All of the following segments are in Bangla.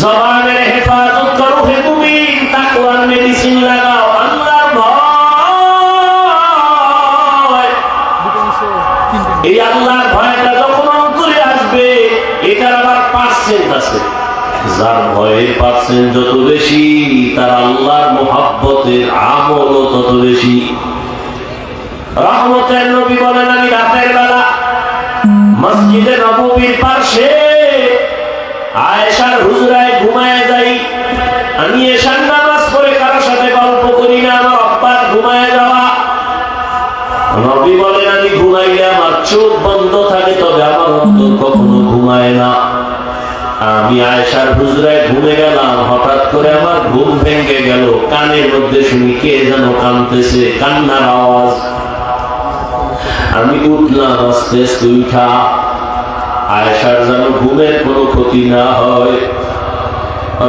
জবানের হেফাজত করো হে মুমিন, তাকওয়ার মেডিসিন লাগাও, আল্লাহর ভয়। এই আল্লাহর ভয়টা যখন অন্তরে আসবে, এটার আবার পার্সেন্ট আছে। যার ভয়ের পার্সেন্ট যত বেশি, তার আল্লাহর মুহাব্বতের আমলও তত বেশি। রহমতের নবী বলেন, আমি রাতের বেলা মসজিদে নববীর পাশে আয়েশার হুজরায় ঘুমায় যাই। আমি এশার নামাজ পড়ে কারোর সাথে গল্প করি না, আমার অভ্যাস ঘুমায় যাওয়া। নবী বলেন, আমি ঘুমাইলে আমার চোখ বন্ধ থাকে, তবে আমার অন্তর কখনো ঘুমায় না। আমি আয়েশার হুজরায় ঘুমে গেলাম, হঠাৎ করে আমার ঘুম ভেঙে গেল। কানের মধ্যে শুনি কে যেন কাঁদতেছে, কান্নার আওয়াজ। আমি উঠলাম, আস্তে আস্তে উঠা আয়েশার যেন ঘুমের কোনো ক্ষতি না হয়।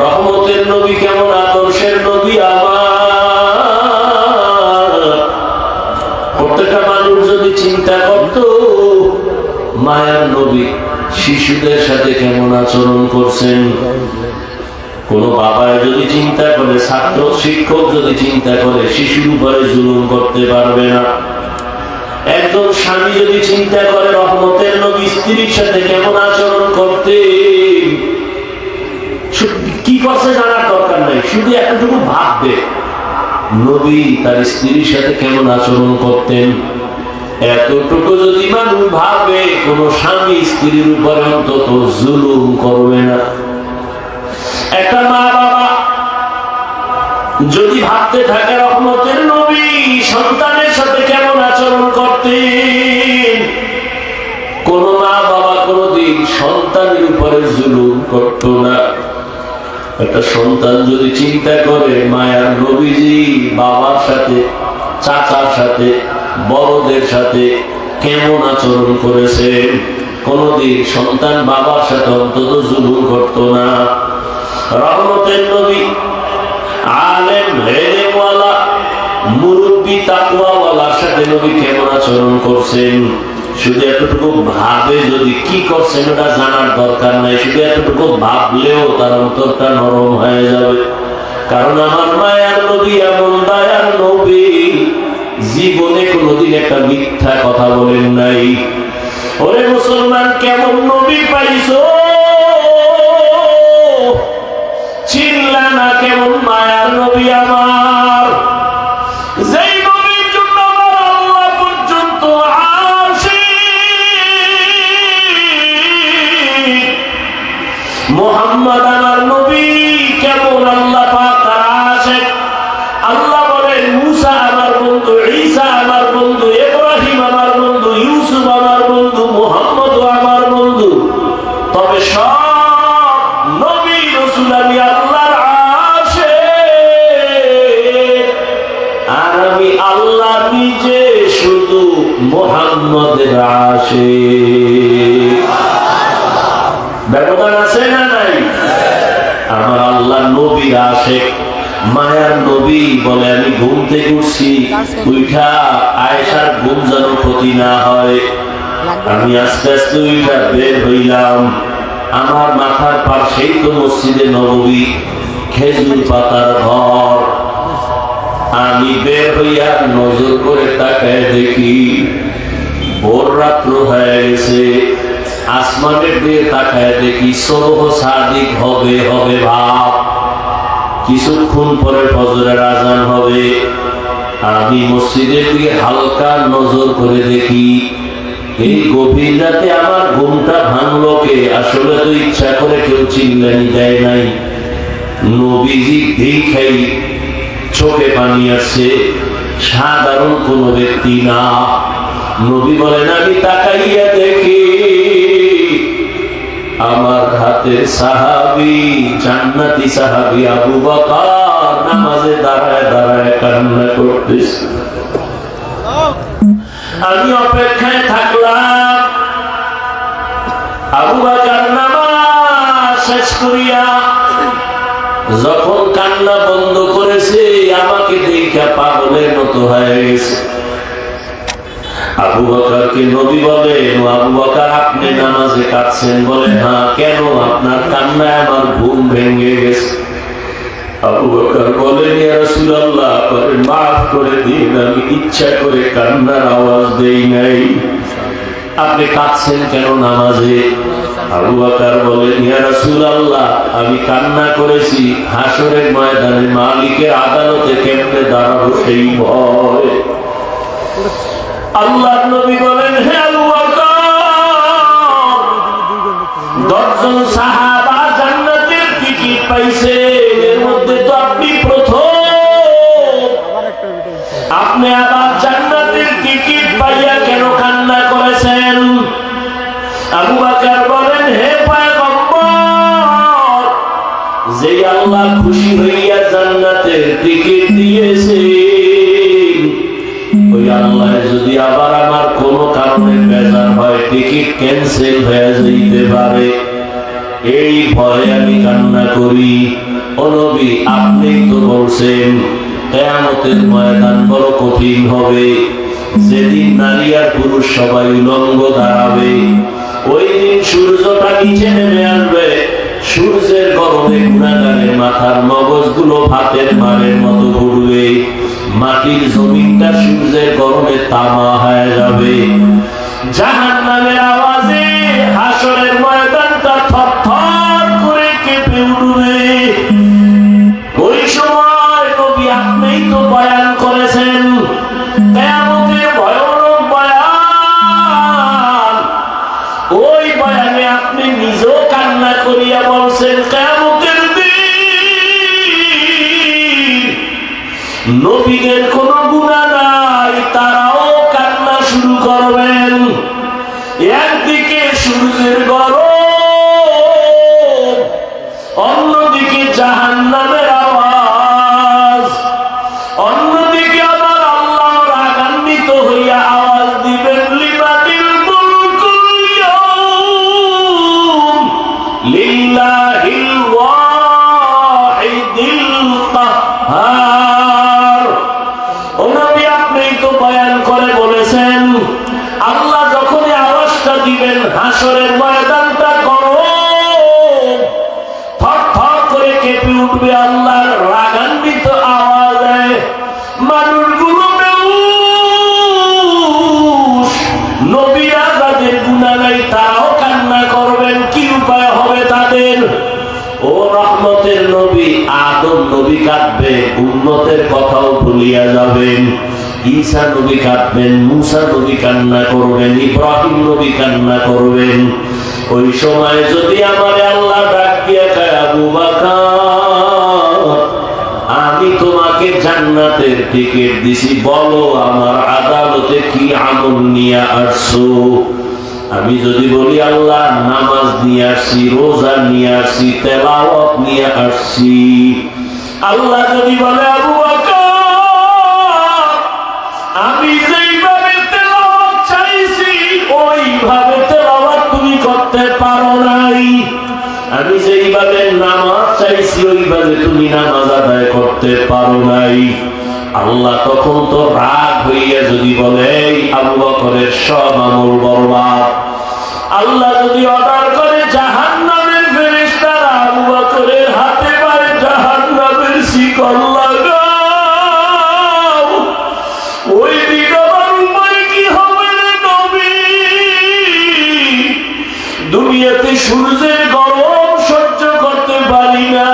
রহমতের নবী কেমন আদর্শের নবী আমার! প্রত্যেকটা মানুষ যদি চিন্তা করত, মায়ার নবী শিশুদের সাথে কেমন আচরণ করছেন। কোন বাবা যদি চিন্তা করে, ছাত্র শিক্ষক যদি চিন্তা করে, শিশুর উপরে জুলুম করতে পারবে না। একজন স্বামী যদি চিন্তা করে, রহমতের নবী স্ত্রীর সাথে কেমন আচরণ করতে, কি করছে জানার দরকার নাই, শুধু এতটুকু ভাববে নবী তার স্ত্রীর সাথে কেমন আচরণ করতেন। এতটুকু যদি মানুষ ভাবে, কোন স্বামী স্ত্রীর উপরে অন্তত জুলুম করবে না। একটা মা বাবা যদি ভাবতে থাকে, রহমতের নবী সন্তানের সাথে কেমন আচরণ করতেন, কোন মা বাবা কোনদিন সন্তানের উপরে জুলুম করত না। একটা সন্তান যদি চিন্তা করে, মায়ার নবীজি বাবার সাথে, চাচার সাথে, বড়দের সাথে কেমন আচরণ করেছেন, কোনদিন সন্তান বাবার সাথে অন্তত জুলুম করত না। রহমতের নবী আলেম হেলেমওয়ালা মুরব্বী তাকওয়াওয়ালার সাথে নবী কেমন আচরণ করছেন, শুধু এতটুকু ভাবে যদি কি করছেন ওটা জানার দরকার নাই, শুধু এতটুকু ভাবলেও তার অন্তরটা নরম হয়ে যাবে। কারণ আমার মায়ার নবী এমন দয়ার নবী, জীবনে কোনোদিন একটা মিথ্যা কথা বলেন নাই। ওরে মুসলমান, কেমন নবী পাইছো, চিনলা না কেমন মায়ার নবী আমার, যেই নবীর জন্য আমার আল্লাহ পর্যন্ত আশিক। মুহাম্মদ আমার নবী, কেমন আল্লাহ পাক তার আশিক। আল্লাহ বলেন, মুসা আমার বন্ধু, ঈসা আমার বন্ধু, ইব্রাহিম আমার বন্ধু, ইউসুফ আমার বন্ধু, মুহাম্মদ আমার বন্ধু। তবে সব নবী রাসূল আমি আল্লাহর আশিক, আর আমি আল্লাহ নিজে শুধু মুহাম্মদের আশিক। ব্যবধান আছে না নাই? আমার আল্লাহ নবীর আশিক। মায়ার নবী বলে, আমি ঘুম থেকে উঠছি, উঠা আয়েশার ঘুম যেন ক্ষতি না হয়, আমি আস্তে আস্তে উঠা বের হইলাম। আমার মাথার পাশেই তো মসজিদে নববী, খেজুর পাতার ঘর। আমি বের হইয়া নজর করে তাকায় দেখি ভোর রাত্র হয়ে গেছে। আসমানের দিকে তাকায় দেখি সুবহ সাদিক হবে হবে ভাব, কিছুক্ষণ পরে ফজরের আজান হবে। আমি মসজিদের দিকে হালকা নজর করে দেখি, এই গভীর রাতে আমার ঘুমটা ভাঙলো কে? আসলে তো ইচ্ছা করে কেউ চিল্লানি দেয় নাই। নবীজি দেখাই চোখে পানি আসছে, সাধারণ কোন ব্যক্তি না। নবী বলেন, আমি তাকাইয়া দেখি আমার হাতের সাহাবী, জান্নাতি সাহাবী আবু বকর নামাজে দাঁড়ায় দাঁড়ায় কান্না করতেছে। আমি অপেক্ষায় থাকলাম। আবু বকর নামাজ শেষ করিয়া যখন কান্না বন্ধ করেছে, আমাকে দেখা পাগলের মতো হয়ে গেছে। আবু বকরকে নবী বলেন, আবু বকর আপনি নামাজে কাঁদছেন? বলে হ্যাঁ। কেন? আপনার কান্নায় আমার ঘুম ভেঙে গেছে। আবু বকর বলেন, ইয়া রাসূলুল্লাহ, মাফ করে দিন, আমি ইচ্ছা করে কান্নার আওয়াজ দেই নাই। আপনি কাঁদছেন কেন নামাজে? আবু বকর বলেন, ইয়া রাসূলুল্লাহ, আমি কান্না করেছি হাসরের ময়দানে মালিকের আদালতে কেমনে দাঁড়াবো সেই ভয়। আল্লাহর নবী বলেন, হে আবু বকর, 10 জন সাহাবা জান্নাতের টিকিট পাইছে, এর মধ্যে তো আপনি প্রথম। আপনি আবার জান্নাতের টিকিট পাইয়া কেন কান্না করেছেন? আবু বকর বলেন, হে পয়গম্বর, যে আল্লাহ খুশি হইয়া জান্নাতের টিকিট দিয়েছে, ওই আল্লাহ যদি আবার আমার কোন কারণে বেজার হয়, টিকিট ক্যান্সেল হয়ে যেতে পারে, এই ভয়ে আমি কান্না করি। ও নবী, আপনি তো বলছেন কিয়ামতের ময়দান বড় কঠিন হবে, যেদিন নারী আর পুরুষ সবাই উলঙ্গ দাঁড়াবে, ওই দিন সূর্যটা নিচে নেমে আসবে, সূর্যের গরমে গুনাহগারের মাথার মগজগুলো ভাতের মারের মতো ঘুরবে, মাটির জমিনটা সূর্যের গরমে তামা হয়ে যাবে, জাহান্নামের আওয়াজে হাসরের ময়দানটা থরথর করে কেঁপে উঠবে। ওই সময় নবী আপনিই তো বয়ান করেছেন, কিয়ামতের ভয়ানক বয়ান। ওই বয়ানে আপনি নিজেও কান্না করিয়া বলছেন, কিয়ামতের দিন নবীদের কোনো গুনাহ নাই, তারাও কান্না শুরু করবেন। একদিকে সূর্যের গরম, অন্যদিকে জাহান্নামের আওয়াজ, অন্যদিকে আমার আল্লাহ রাগান্বিত হইয়া আওয়াজ দিবেন, লিমানিল মুলকুল ইয়াউম লিল্লাহিল ওয়াহিদিল কাহ্হার। ও নবী, আপনিই তো বয়ান করে বলেছেন, আল্লাহ যখনই আওয়াজটা দিবেন হাসরের ময়দানটা গরম, থরথর করে কেঁপে উঠবে আল্লাহর রাগান্বিত আওয়াজে। মানুষগুলো বেহুশ, নবীরা যাদের গুনাহ নাই তারাও কান্না করবেন, কি উপায় হবে তাদের? ও রহমতের নবী আদম নবী কাঁদবে, উম্মতের কথাও ভুলিয়া যাবেন। ঈসা নবী কাঁদবেন, মুসা নবী কান্না করবেন, ইব্রাহিম নবী কান্না করবেন। ওই সময় যদি আমার আল্লাহ ডাক দিয়া কয়, আবু বকর, আমি তোমাকে জান্নাতের টিকিট দিছি, বলো আমার আদালতে কি আমল নিয়ে আসছো? আমি যদি বলি আল্লাহ নামাজ নিয়ে আসছি, রোজা নিয়ে আসছি, তেলাওয়াত নিয়ে আসছি, আল্লাহ যদি বলে, আবু বকর, আমি যেইভাবে তেলাওয়াত চাইছি ওইভাবে তেলাওয়াত তুমি করতে পারো নাই, আমি যেইভাবে নামাজ চাইছি ওইভাবে তুমি নামাজ আদায় করতে পারো নাই, আল্লাহ তখন তো রাগ হইয়া যদি বলে, এই আবু বকরের সব আমল বরবাদ। আল্লাহ যদি অর্ডার করে, জাহান্নামের ফেরেশতারা আবু বকরের হাতে পায়ে জাহান্নামের শিকল লাগাও, ওই দিন আমার উপায় কি হবে রে নবী? দুনিয়াতে সূর্যের গরম সহ্য করতে পারি না,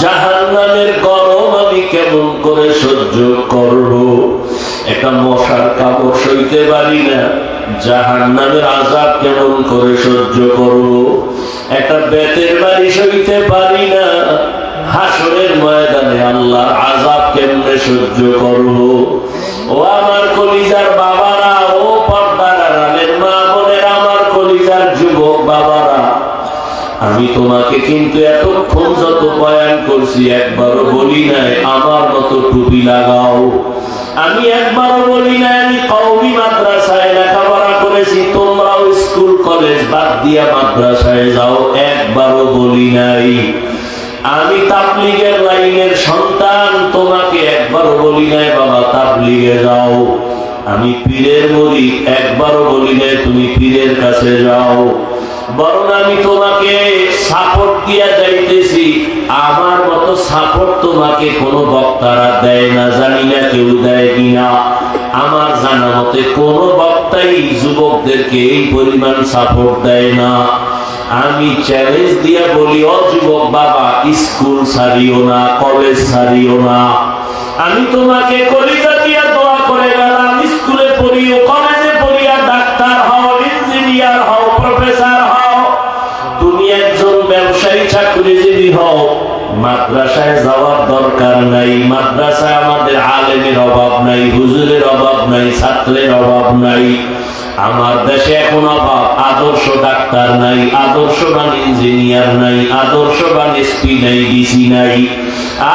জাহান্নামের গরম আমি কেমন করে সহ্য করব? একটা মশার কামড় সইতে পারি না, জাহান্নামের আযাব কেমন করে সহ্য করব? একটা বেতের বাড়ি সইতে পারি না, হাসরের ময়দানে আল্লাহর আযাব কেমনে সহ্য করব? ও আমার কলিজার বাবারা, ও পর্দার আড়ালের মা বোনেরা, আমার কলিজার যুবক বাবারা, আমি তোমাকে কিন্তু এতক্ষণ যত বয়ান করছি একবারও বলি নাই আমার মতো টুপি লাগাও, আমি একবারও বলি নাই আমি কওমি মাদ্রাসায় লেখাপড়া করেছি, তোমরাও স্কুল কলেজ বাদ দিয়া মাদ্রাসায় যাও, একবারও বলি নাই। আমি তাবলীগের লাইনের সন্তান, তোমাকে একবারও বলি নাই বাবা তাবলীগে যাও। আমি পীরের বলি, একবারও বলি না তুমি পীরের কাছে যাও, বরং আমি তোমাকে সাপোর্ট দিয়া যাইতেছি। আমার মতো সাপোর্ট তোমাকে কোনো বক্তারা দেয় না, জানি না কেউ দেয় কিনা। আমার জানা মতে কোনো বক্তাই যুবকদেরকে এই পরিমাণ সাপোর্ট দেয় না। আমি চ্যালেঞ্জ দিয়া বলি, ও যুবক বাবা, স্কুল ছাড়িও না, কলেজ ছাড়িও না। আমি তোমাকে কলিজা দিয়া দোয়া করে গেলাম, স্কুলে পড়িও, কলেজে পড়িয়া ডাক্তার হও, ইঞ্জিনিয়ার হও, প্রফেসর হও, তুমি একজন ব্যবসায়ী চাকরিজীবী হও। মাদ্রাসায় যাওয়ার দরকার নাই। মাদ্রাসায় আমাদের আলেমের অভাব নাই, হুজুরের অভাব নাই, ছাত্রের অভাব নাই। আমার দেশে এখন অভাব আদর্শ ডাক্তার নাই, আদর্শবান ইঞ্জিনিয়ার নাই, আদর্শবান এসপি নাই, ডিসি নাই।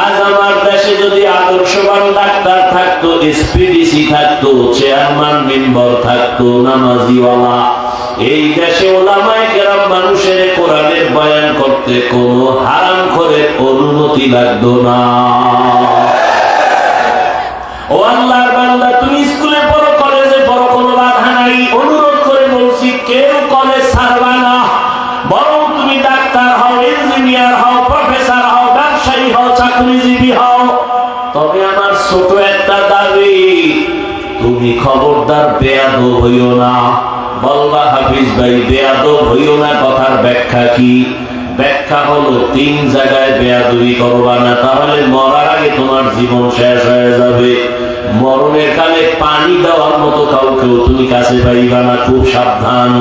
আজ আমার দেশে যদি আদর্শবান ডাক্তার থাকতো, এসপি ডিসি থাকতো, চেয়ারম্যান মেম্বার থাকতো, নামাজিওয়ালা, এই দেশে ওলামায়ে কেরাম মানুষের কোরআনের বয়ান করতে কোনো হারামখোরের অনুমতি লাগতো না। ও আল্লাহর বান্দা, তুমি স্কুলে পড়ো, কলেজে পড়ো, কোনো বাধা নাই। অনুরোধ করে বলছি, কেউ কলেজ ছাড়বা না, বরং তুমি ডাক্তার হও, ইঞ্জিনিয়ার হও, প্রফেসর হও, ব্যবসায়ী হও, চাকরিজীবী হও। তবে আমার ছোট একটা দাবি, তুমি খবরদার বেয়াদব হইও না। বলবা হাফিজ ভাই, বেয়াদব হইও না কথার ব্যাখ্যা কি? ব্যাখ্যা হলো, 3 জায়গায় বেয়াদবি করবা না, তাহলে মরার আগে তোমার জীবন শেষ হয়ে যাবে। মরণের কালে পানি দেওয়ার মতো কাউকেও তুমি কাছে পাইবা না, খুব সাবধান।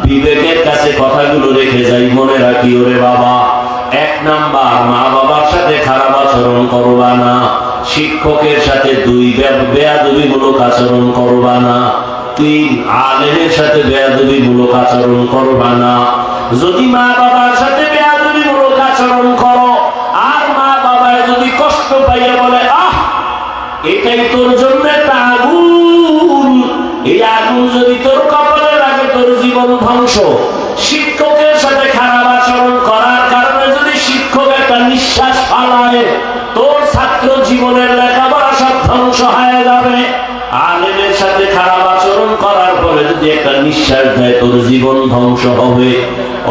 বিবেকের কাছে কথাগুলো রেখে যাই, মনে রাখি ওরে বাবা। 1 নাম্বার, মা বাবার সাথে খারাপ আচরণ করবা না। শিক্ষকের সাথে 2, বেয়াদবিমূলক আচরণ করবা না। 3, আলেমের সাথে বেয়াদবিমূলক আচরণ করবা না। যদি মা বাবার সাথে বেয়াদবিমূলক আচরণ করো, আর মা বাবায় যদি কষ্ট পাইয়া বলে, আহ এটাই তোর জন্য একটা আগুন, এই আগুন যদি তোর কপালে লাগে, তোর জীবন ধ্বংস। শিক্ষকের সাথে খারাপ আচরণ করার কারণে যদি শিক্ষক একটা নিঃশ্বাস ফালায়, তোর ছাত্র জীবনের লেখাপড়া সব ধ্বংস হয়ে যাবে। আলেমের সাথে খারাপ আচরণ করার পরে যদি একটা নিঃশ্বাস দেয়, তোর জীবন ধ্বংস হবে।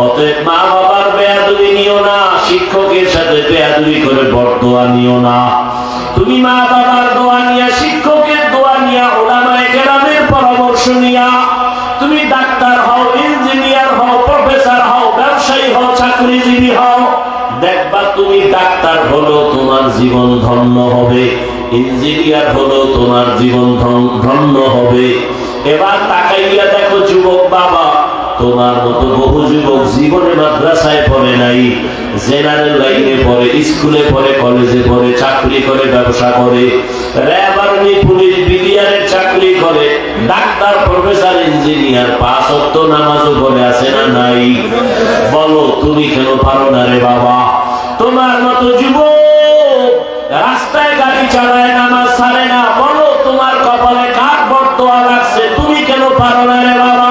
অতএব মা বাবার বেয়াদবি নিও না, শিক্ষকের সাথে বেয়াদবি করে বরদোয়া নিও না। তুমি মা বাবার দোয়া নিয়া, শিক্ষকের দোয়া নিয়া, উলামায়ে কেরামের পরামর্শ নিয়া তুমি ডাক্তার হও, ইঞ্জিনিয়ার হও, প্রফেসর হও, ব্যবসায়ী হও, চাকরিজীবী হও। দেখবা তুমি ডাক্তার হলো তোমার জীবন ধন্য হবে, ইঞ্জিনিয়ার হলো তোমার জীবন ধন্য হবে। এবার তাকাইয়া দেখো যুবক বাবা, তোমার মতো বহু যুবক জীবনে মাদ্রাসায় পড়ে নাই, জেনারেল লাইনে পড়ে, স্কুলে পড়ে, কলেজে পড়ে, চাকরি করে, ব্যবসা করে, র্যাব আর্মি পুলিশ বিডিআরের চাকরি করে, ডাক্তার, প্রফেসর, ইঞ্জিনিয়ার, 5 ওয়াক্ত নামাজও পড়ে, আছে না নাই? বলো তুমি কেন পারো না রে বাবা? তোমার মতো যুবক রাস্তায় গাড়ি চালায়, নামাজ ছাড়ে না, বলো তোমার কপালে কার বরদোয়া লাগছে? তুমি কেন পারো না রে বাবা?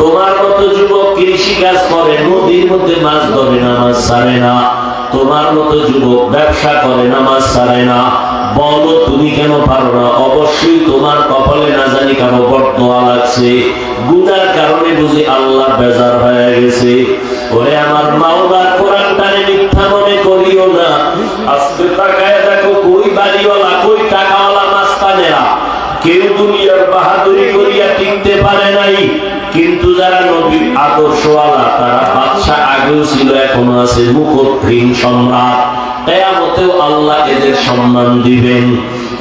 তোমার মতো যুবক কৃষি কাজ করে, নদীর মধ্যে মাছ ধরে, নামাজ ছাড়ে না। তোমার মতো যুবক ব্যবসা করে, নামাজ ছাড়ে না। বলো তুমি কেন পারো না? অবশ্যই তোমার কপালে না জানি কারো বরদোয়া লাগছে, গুনার কারণে বুঝি আল্লাহ বেজার হয়ে গেছে। ওরে আমার মাওলার কোরআনটারে মিথ্যা মনে করিও না। আজকে তাকায় দেখো, কই বাড়িওয়ালা, কই টাকাওয়ালা মাস্তানেরা, কেউ দুনিয়ার বাহাদুরি করিয়া টিকতে পারে নাই। কিন্তু যারা নবীর আদর্শওয়ালা, তারা বাদশা আগেও ছিল, এখনো আছে, মুকুটহীন সম্রাট। কিয়ামতেও আল্লাহ এদের সম্মান দিবেন।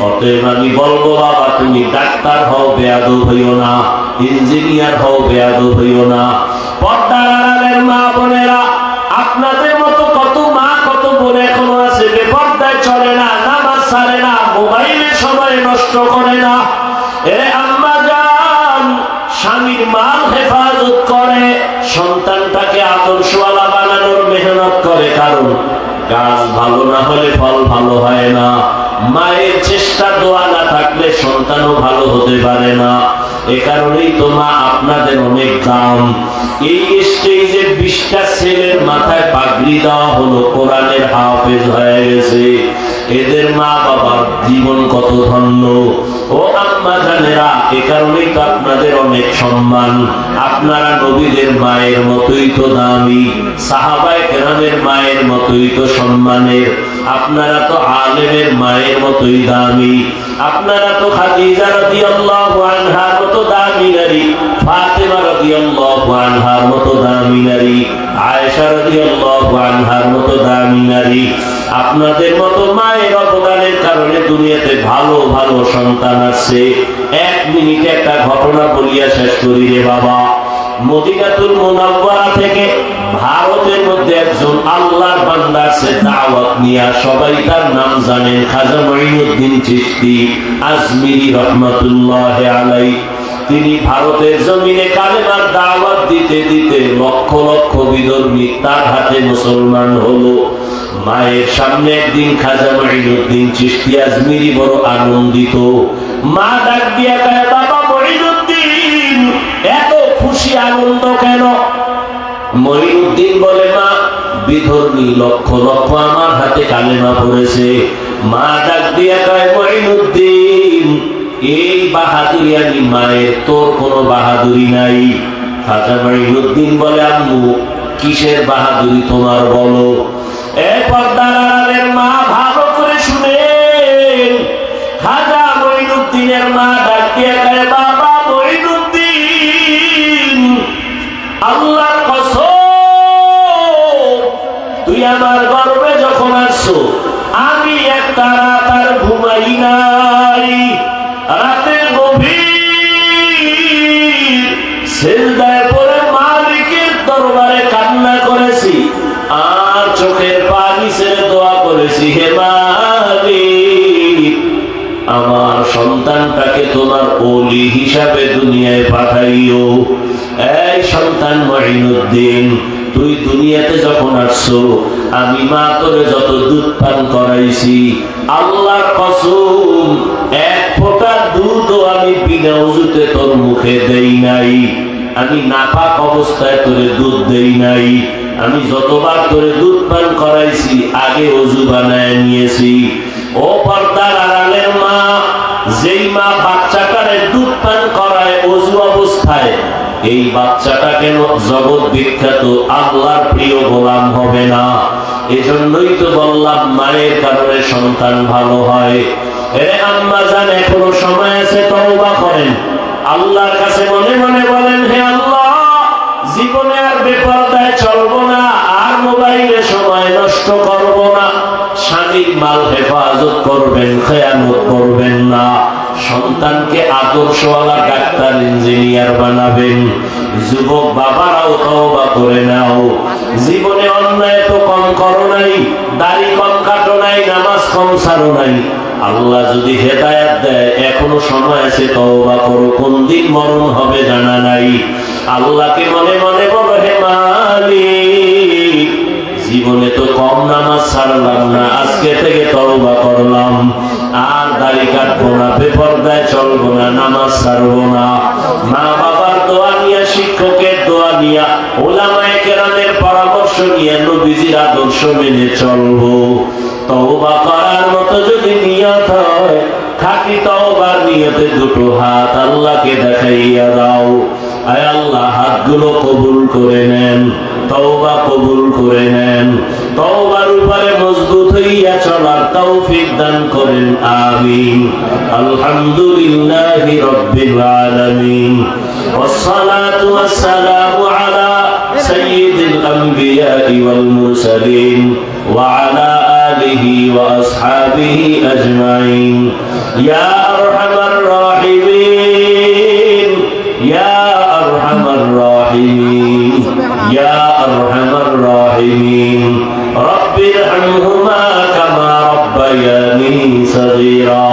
অতএব আমি বলবো বাবা, তুমি ডাক্তার হও, বেয়াদব হইও না, ইঞ্জিনিয়ার হও, বেয়াদব হইও না। পর্দার আড়ালের মা বোনেরা, আপনাদের মতো কত মা, কত বোন এখনো আছে বেপর্দায় চলে না, নামাজ ছাড়ে না, মোবাইলে সময় নষ্ট করে না। এ আম্মা জান, স্বামীর মাল হেফাজত করে, সন্তানটাকে আদর্শওয়ালা বানানোর মেহনত করে। কারণ গাছ ভালো না হলে ফল ভালো হয় না। মায়ের চেষ্টা, দোয়া না থাকলে সন্তানও ভালো হতে পারে না। এ কারণেই তো মা আপনাদের অনেক দাম। এই স্টেজে 20টা ছেলের মাথায় পাগড়ি দেওয়া হলো, কোরআনের হাফেজ হয়ে গেছে। এদের মা বাবার জীবন কত ধন্য। ও আম্মা জানেরা, এ কারণেই তো আপনাদের অনেক সম্মান। আপনারা নবীদের মায়ের মতোই তো দামি, সাহাবায়ে কেরামের মায়ের মতোই তো সম্মানের। আপনারা তো আলেমের মায়ের মতোই দামি। আপনারা তো খাদিজা রাদিয়াল্লাহু আনহার মতো দামি নারী, ফাতেমা রাদিয়াল্লাহু আনহার মতো দামি নারী, আয়েশা রাদিয়াল্লাহু আনহার মতো দামি নারী। আপনাদের মতো মায়ের অবদানের কারণে দুনিয়াতে ভালো ভালো সন্তান আছে। এক মিনিটে একটা ঘটনা বলিয়া শেষ করি রে বাবা। মদিনাতুল মুনাওয়ারা থেকে ভারতের মধ্যে একজন আল্লাহর বান্দা আছে, দাওয়াত নিয়া, সবাই তার নাম জানেন, খাজা মঈনুদ্দিন চিশতি আজমিরি রহমাতুল্লাহি আলাইহি। তিনি ভারতের জমিনে কালেমার দাওয়াত দিতে দিতে লক্ষ লক্ষ বিধর্মী তার হাতে মুসলমান হলো। মায়ের সামনে একদিন খাজা মঈনুদ্দিন চিশতি আজমিরি বড় আনন্দিত। মা ডাক দিয়া কয়, বাবা মঈনুদ্দিন, এত খুশি আনন্দ কেন? মঈনুদ্দিন বলে, মা, বিধর্মী লক্ষ লক্ষ আমার হাতে কালেমা পড়েছে। মা ডাক দিয়া কয়, মঈনুদ্দিন, এই বাহাদুরি আমি মায়ের, তোর কোনো বাহাদুরি নাই। খাজা মঈনুদ্দিন বলে, আম্মু, কিসের বাহাদুরি তোমার বলো? এ পর্দার আড়ালের মা, ভালো করে শুনেন। খাজা মঈনুদ্দিনের মা ডাক দিয়া কয়, বাবা মঈনুদ্দিন, আল্লাহর কসম, তুই আমার গর্বে যখন আসছো, আমি একটা রাত আর ঘুমাই নাই। রাতের গভীর সিজদায় পড়ে মালিকের দরবারে কান্না করেছি, আর চোখের পানি ছেড়ে দোয়া করেছি, হে মালিক, আমার সন্তানটাকে তোমার ওলি হিসাবে দুনিয়ায় পাঠাইও। এই সন্তান মঈনুদ্দিন, তুই দুনিয়াতে যখন আসছো, আমি মা তোরে যত দুধ পান করাইছি, আল্লাহর কসম, এক ফোঁটা দুধও আমি বিনা ওযুতে তোর মুখে দেই নাই। আমি নাপাক অবস্থায় তোরে দুধ দেই নাই। আমি যতবার তোরে দুধ পান করাইছি, আগে ওযু বানায় নিয়েছি। ও পর্দার আড়ালের মা, যেই মা বাচ্চাটারে দুধ পান করায় ওযু অবস্থায়, এই বাচ্চাটা কেন জগৎ বিখ্যাত আল্লাহর প্রিয় গোলাম হবে না? এজন্যই তো বললাম, মায়ের কারণে সন্তান ভালো হয়। এরে আম্মা জান, এখনো সময় আছে, তওবা করেন। আল্লাহর কাছে মনে মনে বলেন, হে আল্লাহ, জীবনে আর বেপরদায় চলবো না, আর মোবাইলে সময় নষ্ট করব না, স্বামীর মাল হেফাজত করবেন, খেয়ানত করবেন না, সন্তানকে আদর্শওয়ালা ডাক্তার ইঞ্জিনিয়ার বানাবেন। যুবক বাবারাও তওবা করে নাও। জীবনে অন্যায় তো কম করো নাই, দাড়ি কম কাটো নাই, নামাজ কম ছাড়ো নাই। আল্লাহ যদি হেদায়েত দেয়, এখনো সময় আছে, তওবা করো। কোন দিন মরণ হবে জানা নাই। আল্লাহকে মনে মনে বলো, হে মালিক, জীবনে তো কম নামাজ ছাড়লাম না, আজকে থেকে তওবা করলাম, আর দাড়ি কাটবো না, বেপরদায় চলবো না, নামাজ ছাড়বো না। মা বাবার দোয়া নিয়া, শিক্ষকের দোয়া নিয়া, উলামায়ে কেরামের পরামর্শ নিয়ে নবীজির আদর্শ মেনে চলবো। তওবা করার মতো যদি নিয়ত হয়, খাঁটি তওবার নিয়তে দুটো হাত আল্লাহকে দেখাইয়া দাও। আয় আল্লাহ, হাতগুলো কবুল করে নেন, তওবা কবুল করে নেন। তওবার উপরে মজবুত হইয়া চলার তৌফিক দান করেন, আমিন। আলহামদুলিল্লাহি রাব্বিল আলামিন, ওয়াসসালাতু ওয়াসসালামু আলা সাইয়্যিদিল আমবিয়া'i ওয়াল মুরসালিন ওয়া আলা আলিহি ওয়া আসহাবিহি আজমাইন। ইয়া আরহামার রাহিমিন, ইয়া আরহামার রাহিমিন, ইয়া আরহামার রাহিমিন, রব্বিরহামহুমা কামা রব্বায়ানি সগীরা।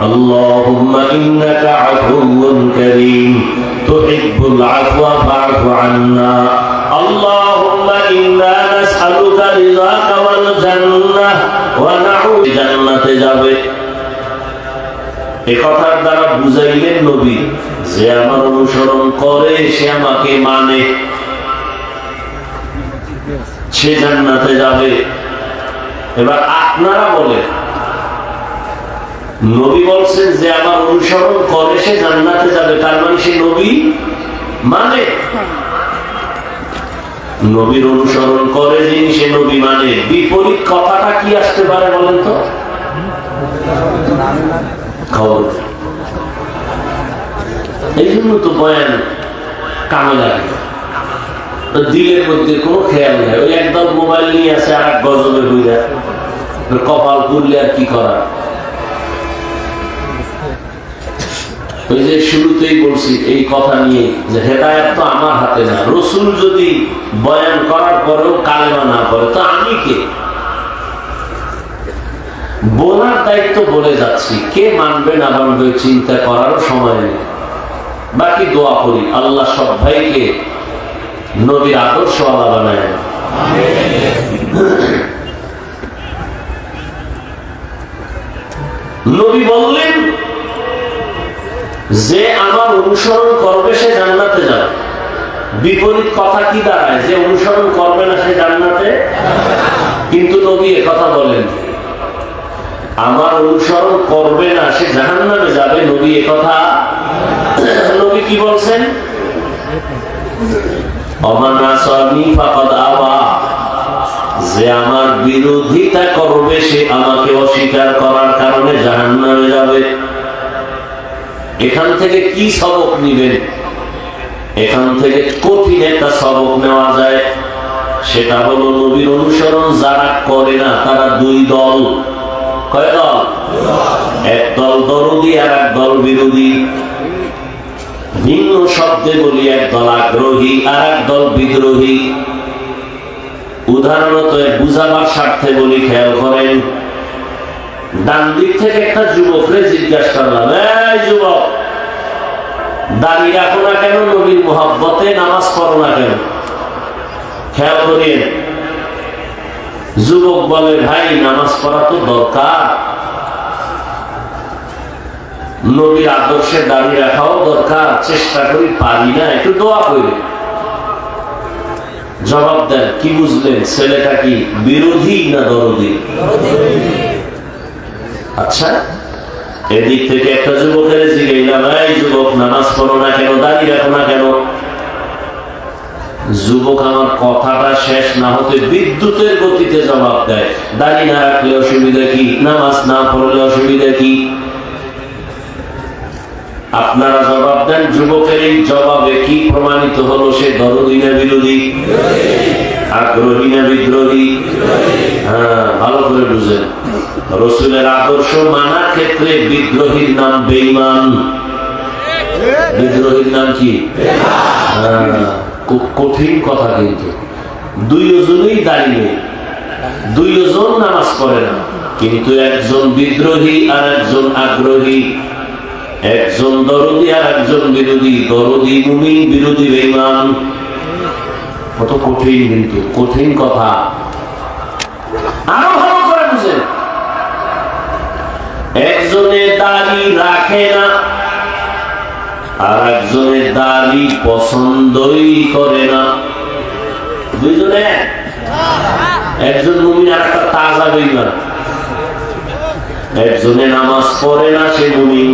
اللهم إنك عفو كريم تحب العفو فاعف عنا. اللهم إنا نسألك رضاك والجنة ونعوذ জান্নাতে যাবে। এই কথার দ্বারা বুঝাইলেন নবী যে আমার অনুসরণ করে, সে আমাকে মানে, সে জান্নাতে যাবে। এবার আপনারা বলেন, নবী বলছেন যে আমার অনুসরণ করে সে জান্নাতে যাবে, তার মানে সে নবী মানে? নবীর অনুসরণ করে যিনি সে নবী মানে, বিপরীত কথাটা কি আসতে পারে বলেন তো? খবর। এই জন্য তো বয়ান কামে লাগে, দিলের মধ্যে কোনো খেয়াল নেই। ওই একদম মোবাইল নিয়ে আছে আর এক গজবে বইরা কপাল পুরলে আর কি করা। ওই যে শুরুতেই বলছি এই কথা নিয়ে যে হেদায়েত তো আমার হাতে না। রসুল যদি বয়ান করার পরেও কালেমা না করে তো আমি কে? বলার দায়িত্ব বলে যাচ্ছি, কে মানবে না মানবে চিন্তা করারও সময় নেই। বাকি দোয়া করি আল্লাহ সব ভাইকে নবীর আদর্শ আল্লাহ বানায়। নবী বললেন যে আমার অনুসরণ করবে সে জান্নাতে যাবে। বিপরীত কথা কি দাঁড়ায়? যে অনুসরণ করবে না সে জান্নাতে, কিন্তু নবী কথা বলেন আমার অনুসরণ করবে না সে জাহান্নামে যাবে। নবী কথা, নবী কি বলছেন? যে আমার বিরোধিতা করবে সে আমাকে অস্বীকার করার কারণে জাহান্নামে যাবে। এখান থেকে কি সবক নিবেন? এখান থেকে কঠিন একটা সবক নেওয়া যায়, সেটা হলো নবীর অনুসরণ যারা করে না তারা দুই দল। কয় দল? এক দল দরদি আর এক দল বিরোধী। ভিন্ন শব্দে বলি, এক দল আগ্রহী আর এক দল বিদ্রোহী। উদাহরণত বুঝাবার স্বার্থে বলি, খেয়াল করেন। ডান দিক থেকে একটা যুবকরে জিজ্ঞাসা করলাম, এই যুবক, দাঁড়িয়ে রাখো না কেন? নবীর মোহাব্বতে নামাজ পড়ো না কেন? খেয়াল করেন। যুবক বলে, ভাই নামাজ পড়া তো দরকার, নবীর আদর্শে দাঁড়িয়ে রাখাও দরকার, চেষ্টা করি পারি না, একটু দোয়া করি। জবাব দেন, কি বুঝলেন? ছেলেটা কি বিরোধী না দরদি? আচ্ছা, এদিক থেকে একটা যুবকের জিজ্ঞাসা, এই যুবক নামাজ পড়ো না কেন, দাঁড়িয়ে রাখো না কেন? যুবক আমার কথাটা শেষ না হতে বিদ্যুতের গতিতে জবাব দেয়, দাঁড়িয়ে না রাখলে অসুবিধা কি, নামাজ না পড়লে অসুবিধা কি? আপনারা জবাব দেন, যুবকের এই জবাবে কি প্রমাণিত হলো? সে দরদি না বিরোধী? আগ্রহী না বিদ্রোহী? হ্যাঁ, ভালো করে বুঝেন। রসুলের আদর্শ মানার ক্ষেত্রে বিদ্রোহীর নাম বেঈমান। বিদ্রোহীর নাম কি? খুব কঠিন কথা, কিন্তু দুইজনই দাঁড়িয়ে, দুইজন নামাজ পড়ে না, কিন্তু একজন বিদ্রোহী আর একজন আগ্রহী, একজন দরদি আর একজন বিরোধী। দরদি মুমিন, বিরোধী বেঈমান। কত কঠিন, কিন্তু কঠিন কথা। আরো ভালো করে বুঝেন, একজনের দাড়ি রাখে না আর একজনের দাড়ি পছন্দই করে না। দুইজনে, একজন মুমিন আর একটা তাজা বেঈমান। একজনে নামাজ পড়ে না, সে মুমিন,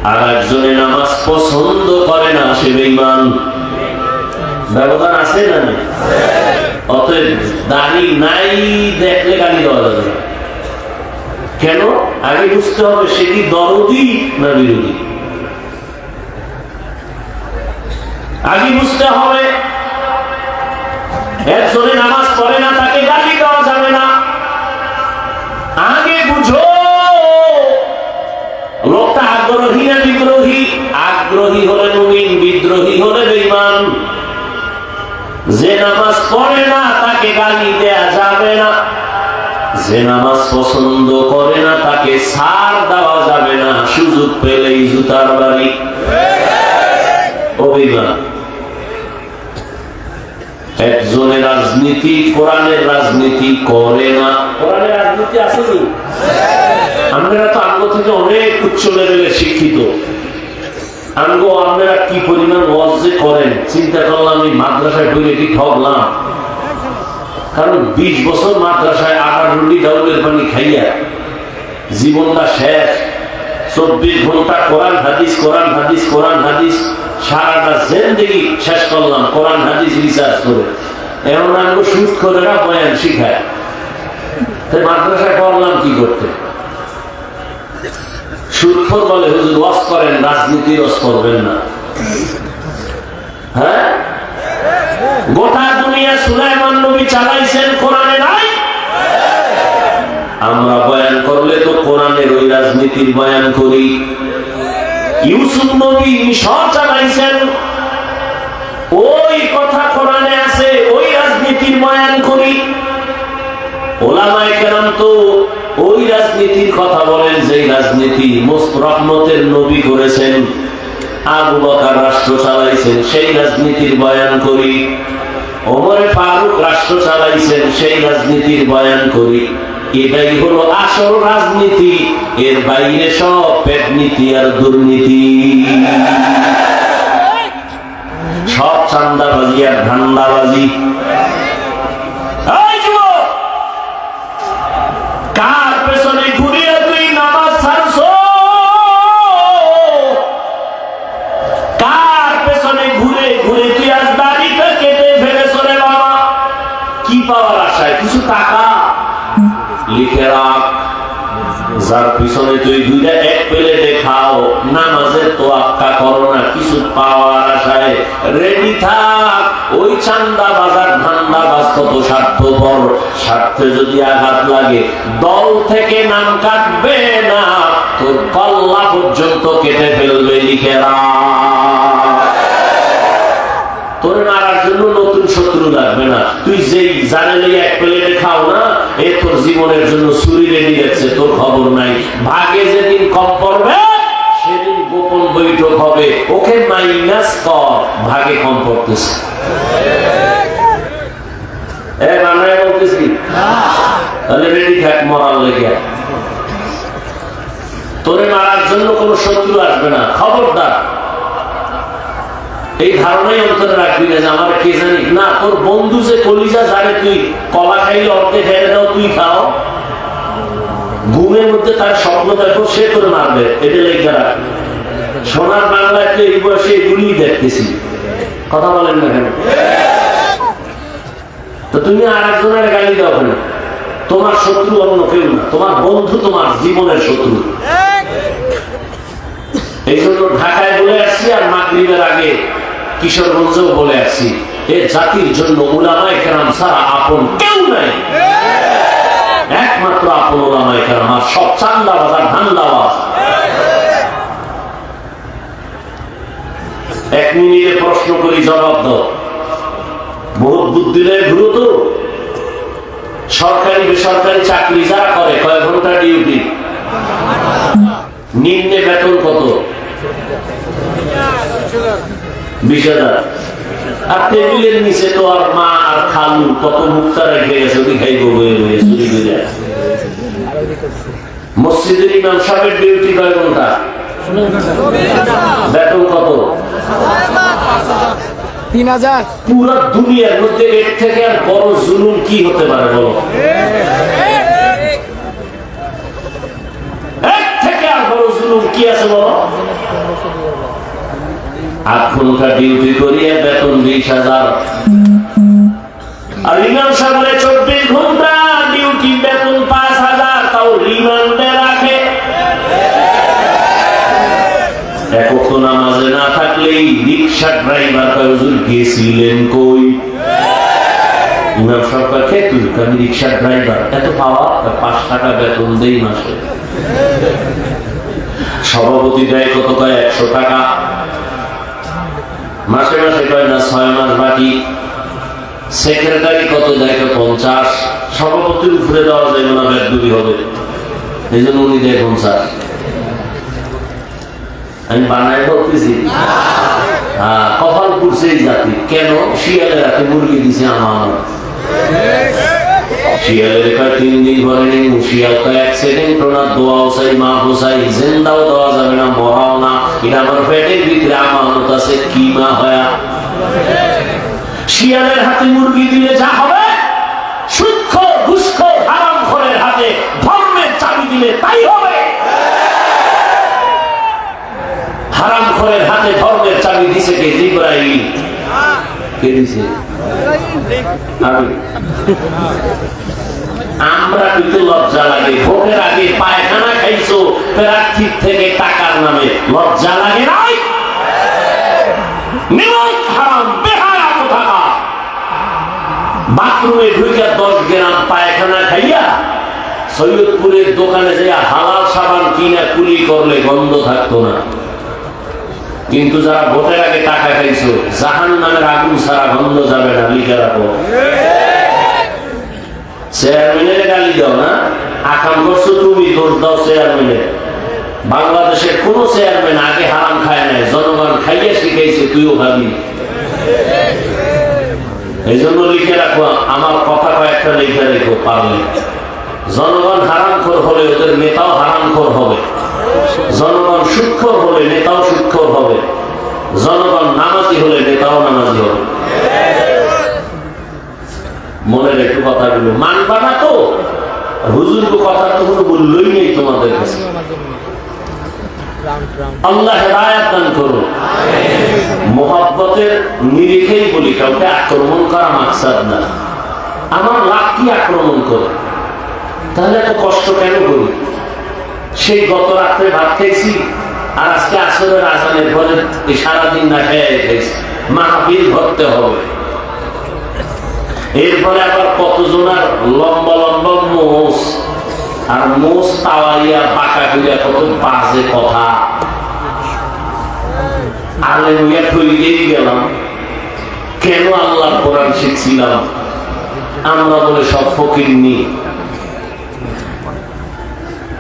আর একজনে নামাজ পছন্দ করে না, সে বেঈমান। ব্যবধান আছে না? অতএব দাড়ি নাই দেখলে গালি দেওয়া যাবে না। কেন? আগে বুঝতে হবে সে কি দরদি না বিরোধী। আগে বুঝতে হবে একজনে নামাজ পড়ে না, তাকে গালি দেওয়া যাবে না। আগে বুঝো লোকটা আগ্রহী না বিদ্রোহী। আগ্রহী হলে মুমিন, বিদ্রোহী হলে বেঈমান। যে নামাজ পড়ে না তাকে গালি দেয়া যাবে না, যে নামাজ পছন্দ করে না তাকে ছাড় দেওয়া যাবে না, সুযোগ পেলেই জুতার বাড়ি। অভিমান। একজনের রাজনীতি কোরআনের রাজনীতি করে না। কোরআনের রাজনীতি আসেনি? আমরা তো আঙ্গ থেকে অনেক উচ্চ লেভেলের শিক্ষিত। আপনারা কি পরিমাণ ওয়াজ করেন চিন্তা করলাম, আমি মাদ্রাসায় পড়ে কি ঠকলাম? কারণ 20 বছর মাদ্রাসায় আটার রুটি ডাউলের পানি খাইয়া জীবনটা শেষ। 24 ঘন্টা কোরআন হাদিস কোরআন হাদিস কোরআন হাদিস, সারাটা জিন্দেগি শেষ করলাম কোরআন হাদিস রিসার্চ করে। এমন আমি সুদ করে না বয়ান শিখায়, তাই মাদ্রাসায় পড়লাম কি করতে? সুদখোর বলে হুজুর ওয়াজ করেন, রাজনীতির ওয়াজ করবেন না। হ্যাঁ, গোটা দুনিয়া সুলাইমান নবী চালাইছেন, কোরআনে নাই। আমরা বয়ান করলে তো কোরআনের ওই রাজনীতির বয়ান করি। ইউসুফ নবী মিশর চালাইছেন, ওই কথা কোরআনে আছে, ওই রাজনীতির বয়ান করি। ওলামায়ে কেরাম তো ওই রাজনীতির কথা বলেন যে রাজনীতি রহমতের নবী করেছেন। আবু বকর রাষ্ট্র চালাইছেন, সেই রাজনীতির বয়ান করি। ওমরে ফারুক রাষ্ট্র চালাইছেন, সেই রাজনীতির বয়ান করি। এটাই হলো আসল রাজনীতি, এর বাইরে সব পেটনীতি আর দুর্নীতি, সব চান্দাবাজি আর ধান্দাবাজি। কার পেছনে ঘুরিয়ে তুই নামাজ ছাড়ছ? কার পেছনে ঘুরে ঘুরে তুই আজ দাড়িটা কেটে ফেলেছ রে বাবা? কি পাওয়ার আশায়? কিছু টাকা? লিখে রাখ, যার পিছনে তুই দুইটা এক প্লেটে খাও, নামাজের তো আক্কা করো না, কিছু পাওয়ার আশায় রেডি থাক। ওই চান্দা বাজার ধান্দা বাজ কত স্বার্থপর, স্বার্থে যদি আঘাত লাগে দল থেকে নাম কাটবে না, তোর কল্লা পর্যন্ত কেটে ফেলবে। লিখে রাখ, তোর মারার জন্য নতুন শত্রু লাগবে না। তুই যেই জানে এক প্লেটে খাও না, এ তোর জীবনের জন্য ছুরি রেডি রাখছে, তোর খবর নাই। ভাগে যেদিন কম পড়বে সেদিন গোপন বৈঠক হবে, ওকে মাইনাস কর, ভাগে কম পড়তেছে। বাংলায় বলতেছি, তাহলে রেডি থাক মরার লেগে। তোরে মারার জন্য কোন শত্রু আসবে না, খবরদার। এই ধারণাই অন্তরে রাখবি না যে আমার কে জানি না। তোর বন্ধু যে কলিজা যারে তুই কলা খাইলে অর্ধে খেয়ে দাও, তুই খাও, ঘুমের মধ্যে তার স্বপ্ন দেখো, সে তোর মারবে। এটা লেখা রাখ। সোনার বাংলায় তো এই বয়সে এগুলি দেখতেছি, কথা বলেন না কেন? তো তুমি আর একজনের গালি দাও কেন? তোমার শত্রু অন্য কেউ না, তোমার বন্ধু তোমার জীবনের শত্রু। এই জন্য ঢাকায় বলে আসছি, আর মাগরিবের আগে কিশোরগঞ্জেও বলে আসছি, এ জাতির জন্য উলামায়ে কেরাম ছাড়া আপন কেউ নাই। একমাত্র আপন উলামায়ে কেরাম, আর সব চান্দাবাজ আর ধান্দাবাজ। 1 মিনিটে প্রশ্ন করি, জবাব দাও। বহুত বুদ্ধি নেই, ঘুরো তো। সরকারি বেসরকারি চাকরি যারা করে, কয় ঘন্টা ডিউটি? নিম্নে বেতন কত? 20,000। আর টেবিলের নিচে তো আর মা আর খালু কত মুক্তা রেখে গেছে, ওই খাইব বয়ে বয়ে চুরি করে। মসজিদের ইমাম সাহেবের ডিউটি কয় ঘন্টা? বেতন কত? 3,000। পুরো দুনিয়ার মধ্যে এর থেকে আর বড় জুলুম কি হতে পারে বলো? এর থেকে আর বড় জুলুম কি আছে বলো? 8 ঘন্টা ডিউটি করিয়ে বেতন 20,000। আর ইমাম সাহেবের 24 ঘন্টা ডিউটি, বেতন 5,000, তাও রিমান্ডে রাখে। একক নামাজে না থাকলেই রিক্সা ড্রাইভার হুজুর গেছিলেন কই? ইমাম সাহেবকে তুই আমি রিক্সা ড্রাইভার, এত পাওয়া 5 টাকা বেতন দেই মাসে। সভাপতি দেয় কত? কয় 100 টাকা। মাসে মাসে কয় না 6 মাস বাকি। সেক্রেটারি কত দেয়? 50। সভাপতির উপরে দেওয়া যাবে না, বেদবি হবে, এই জন্য উনি দেয় 50। আমি বানায় বলতেছি, কপাল পুড়ছে এই জাতি। কেন? শিয়ালের হাতে মুরগি দিছে আমার। শিয়ালের কয় 3 দিন ঘরে নেই, শিয়াল কয় 1 সেকেন্ড না, দোয়াও চাই, মাফও চাই, জিন্দাও দেওয়া যাবে না, মরাও না, এটা আমার পেটের ভিতরে আমানত আছে, কি মা হয়া। শিয়ালের হাতে মুরগি দিলে যা হবে তাই হবে। হারামখোরের হাতে ধর্মের চাবি দিছে কে? জিবরাইল। কে দিছে? আমি। আমরা কিন্তু লজ্জা লাগে, ভোটের আগে পায়খানা খাইছো প্রার্থীর থেকে টাকার নামে, লজ্জা লাগে নাই? হারাম বেহায়া কোথাকার। বাথরুমে ঢুকে 10 গ্রাম পায়খানা খাইয়া সৈয়দপুরের দোকানে যাইয়া হালাল সাবান কিনা কুলি করলে গন্ধ থাকতো না। কিন্তু যারা ভোটের আগে টাকা খাইছো, জাহান্নামের আগুন ছাড়া গন্ধ যাবে না, লিখে রাখো। চেয়ারম্যানের গালি দাও না, আকাম করছো তুমি, দোষ দাও চেয়ারম্যানের। বাংলাদেশের কোন চেয়ারম্যান আগে হারাম খায় নাই, জনগণ খাইয়া শিখাইছে, তুইও খাবি। এই জন্য লিখে রাখো, আমার কথা কয়েকটা লিখে রেখো পারলে। জনগণ হারামখোর হলে ওদের নেতাও হারামখোর হবে, জনগণ সুদখোর হলে নেতাও সুদখোর হবে, জনগণ নামাজি হলে নেতাও নামাজি হবে। মনে রেখে কথাগুলো মানবা না তো? হুজুর কথা তো কোনো বললই নেই তোমাদের কাছে। আল্লাহ হেদায়েত দান করুন। মোহাব্বতের নিরিখেই বলি, কাউকে আক্রমণ করা মাকসাদ না। আমার লাভ কি আক্রমণ করে? তাহলে এত কষ্ট কেন করি? সেই গত রাত্রে ভাত খাইছি, আর আজকে আসরের আজানের পরে সারাদিন না খেয়ে খাইছি। মাহফিল ধরতে হবে। এরপরে আবার কতজনের লম্বা লম্বা মোষ, আর মোষ তাওয়াইয়া বাঁকা করিয়া কত বাজে কথা। আলেমিয়া ঠইলেই গেলাম, কেন আল্লাহর কোরআন শিখছিলাম? আমরা বলে সব ফকিরনি।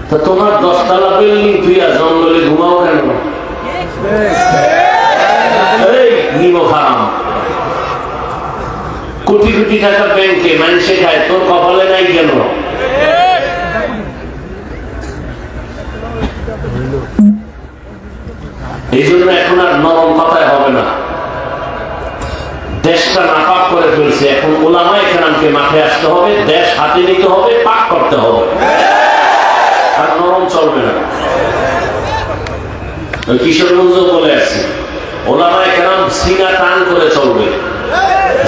তা তোমার 10 তলা বিল্ডিং তুই আর জঙ্গলে ঘুমাও কেন? এই নিমো হারাম, কোটি কোটি টাকা ব্যাংকে মানুষে খায়, তোর কপালে নাই কেন? এই জন্য এখন আর নরম কথায় হবে না। দেশটা নাপাক করে ফেলছে, এখন ওলামায়ে কেরামকে মাঠে আসতে হবে, দেশ হাতে নিতে হবে, পাক করতে হবে, আর নরম চলবে না। কিশোরগঞ্জ বলে আছি, ওলামায়ে কেরাম সিনা টান করে চলবে।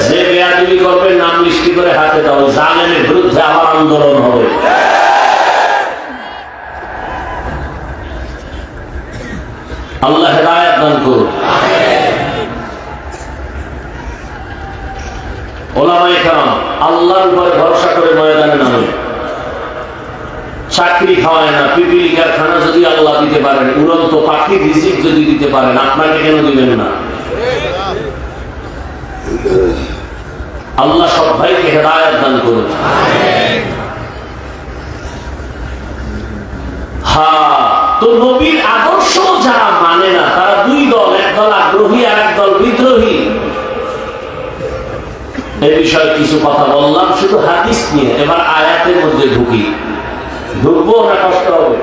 যে বেয়াদবি করবে নাম লিস্টি করে হাতে দাও, জালেমের বিরুদ্ধে আবার আন্দোলন হবে। আল্লাহ হেদায়েত দান করুন। ওলামায়ে কেরাম আল্লাহর উপরে ভরসা করে ময়দানে নামে। চাকরি খাওয়ায় না, পিপিলি কারখানা যদি আল্লাহ দিতে পারেন, উড়ন্ত পাখির রিজিক যদি দিতে পারেন, আপনাকে কেন দিবেন না? আল্লাহ সব ভাইকে হেদায়েত দান করুন। তো নবীর আদর্শ যারা মানে না, তারা দুই দল, এক দল আগ্রহী আর এক দল বিদ্রোহী। এ বিষয়ে কিছু কথা বললাম শুধু হাদিস নিয়ে। এবার আয়াতের মধ্যে ঢুকি। ঢুকবো না কষ্ট হবে?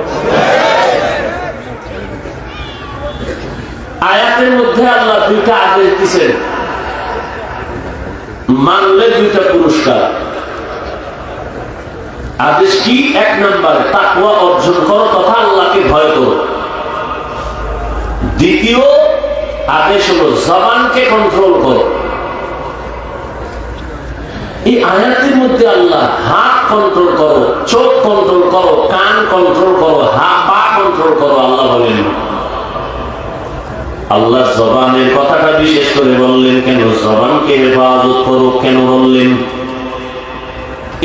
আয়াতের মধ্যে আল্লাহ 2টা আদেশ দিয়েছেন, মানলে 2টা পুরস্কার। আদেশ কি? 1 নম্বর, তাকওয়া অর্জন করো তথা আল্লাহকে ভয় করো। দ্বিতীয় আদেশ হলো জবানকে কন্ট্রোল করো। এই আয়াতের মধ্যে আল্লাহ হাত কন্ট্রোল করো, চোখ কন্ট্রোল করো, কান কন্ট্রোল করো, হাত পা কন্ট্রোল করো। আল্লাহ বলেন, আল্লাহ জবানের কথাটা বিশেষ করে বললেন কেন? জবানকে হেফাজত করো কেন বললেন?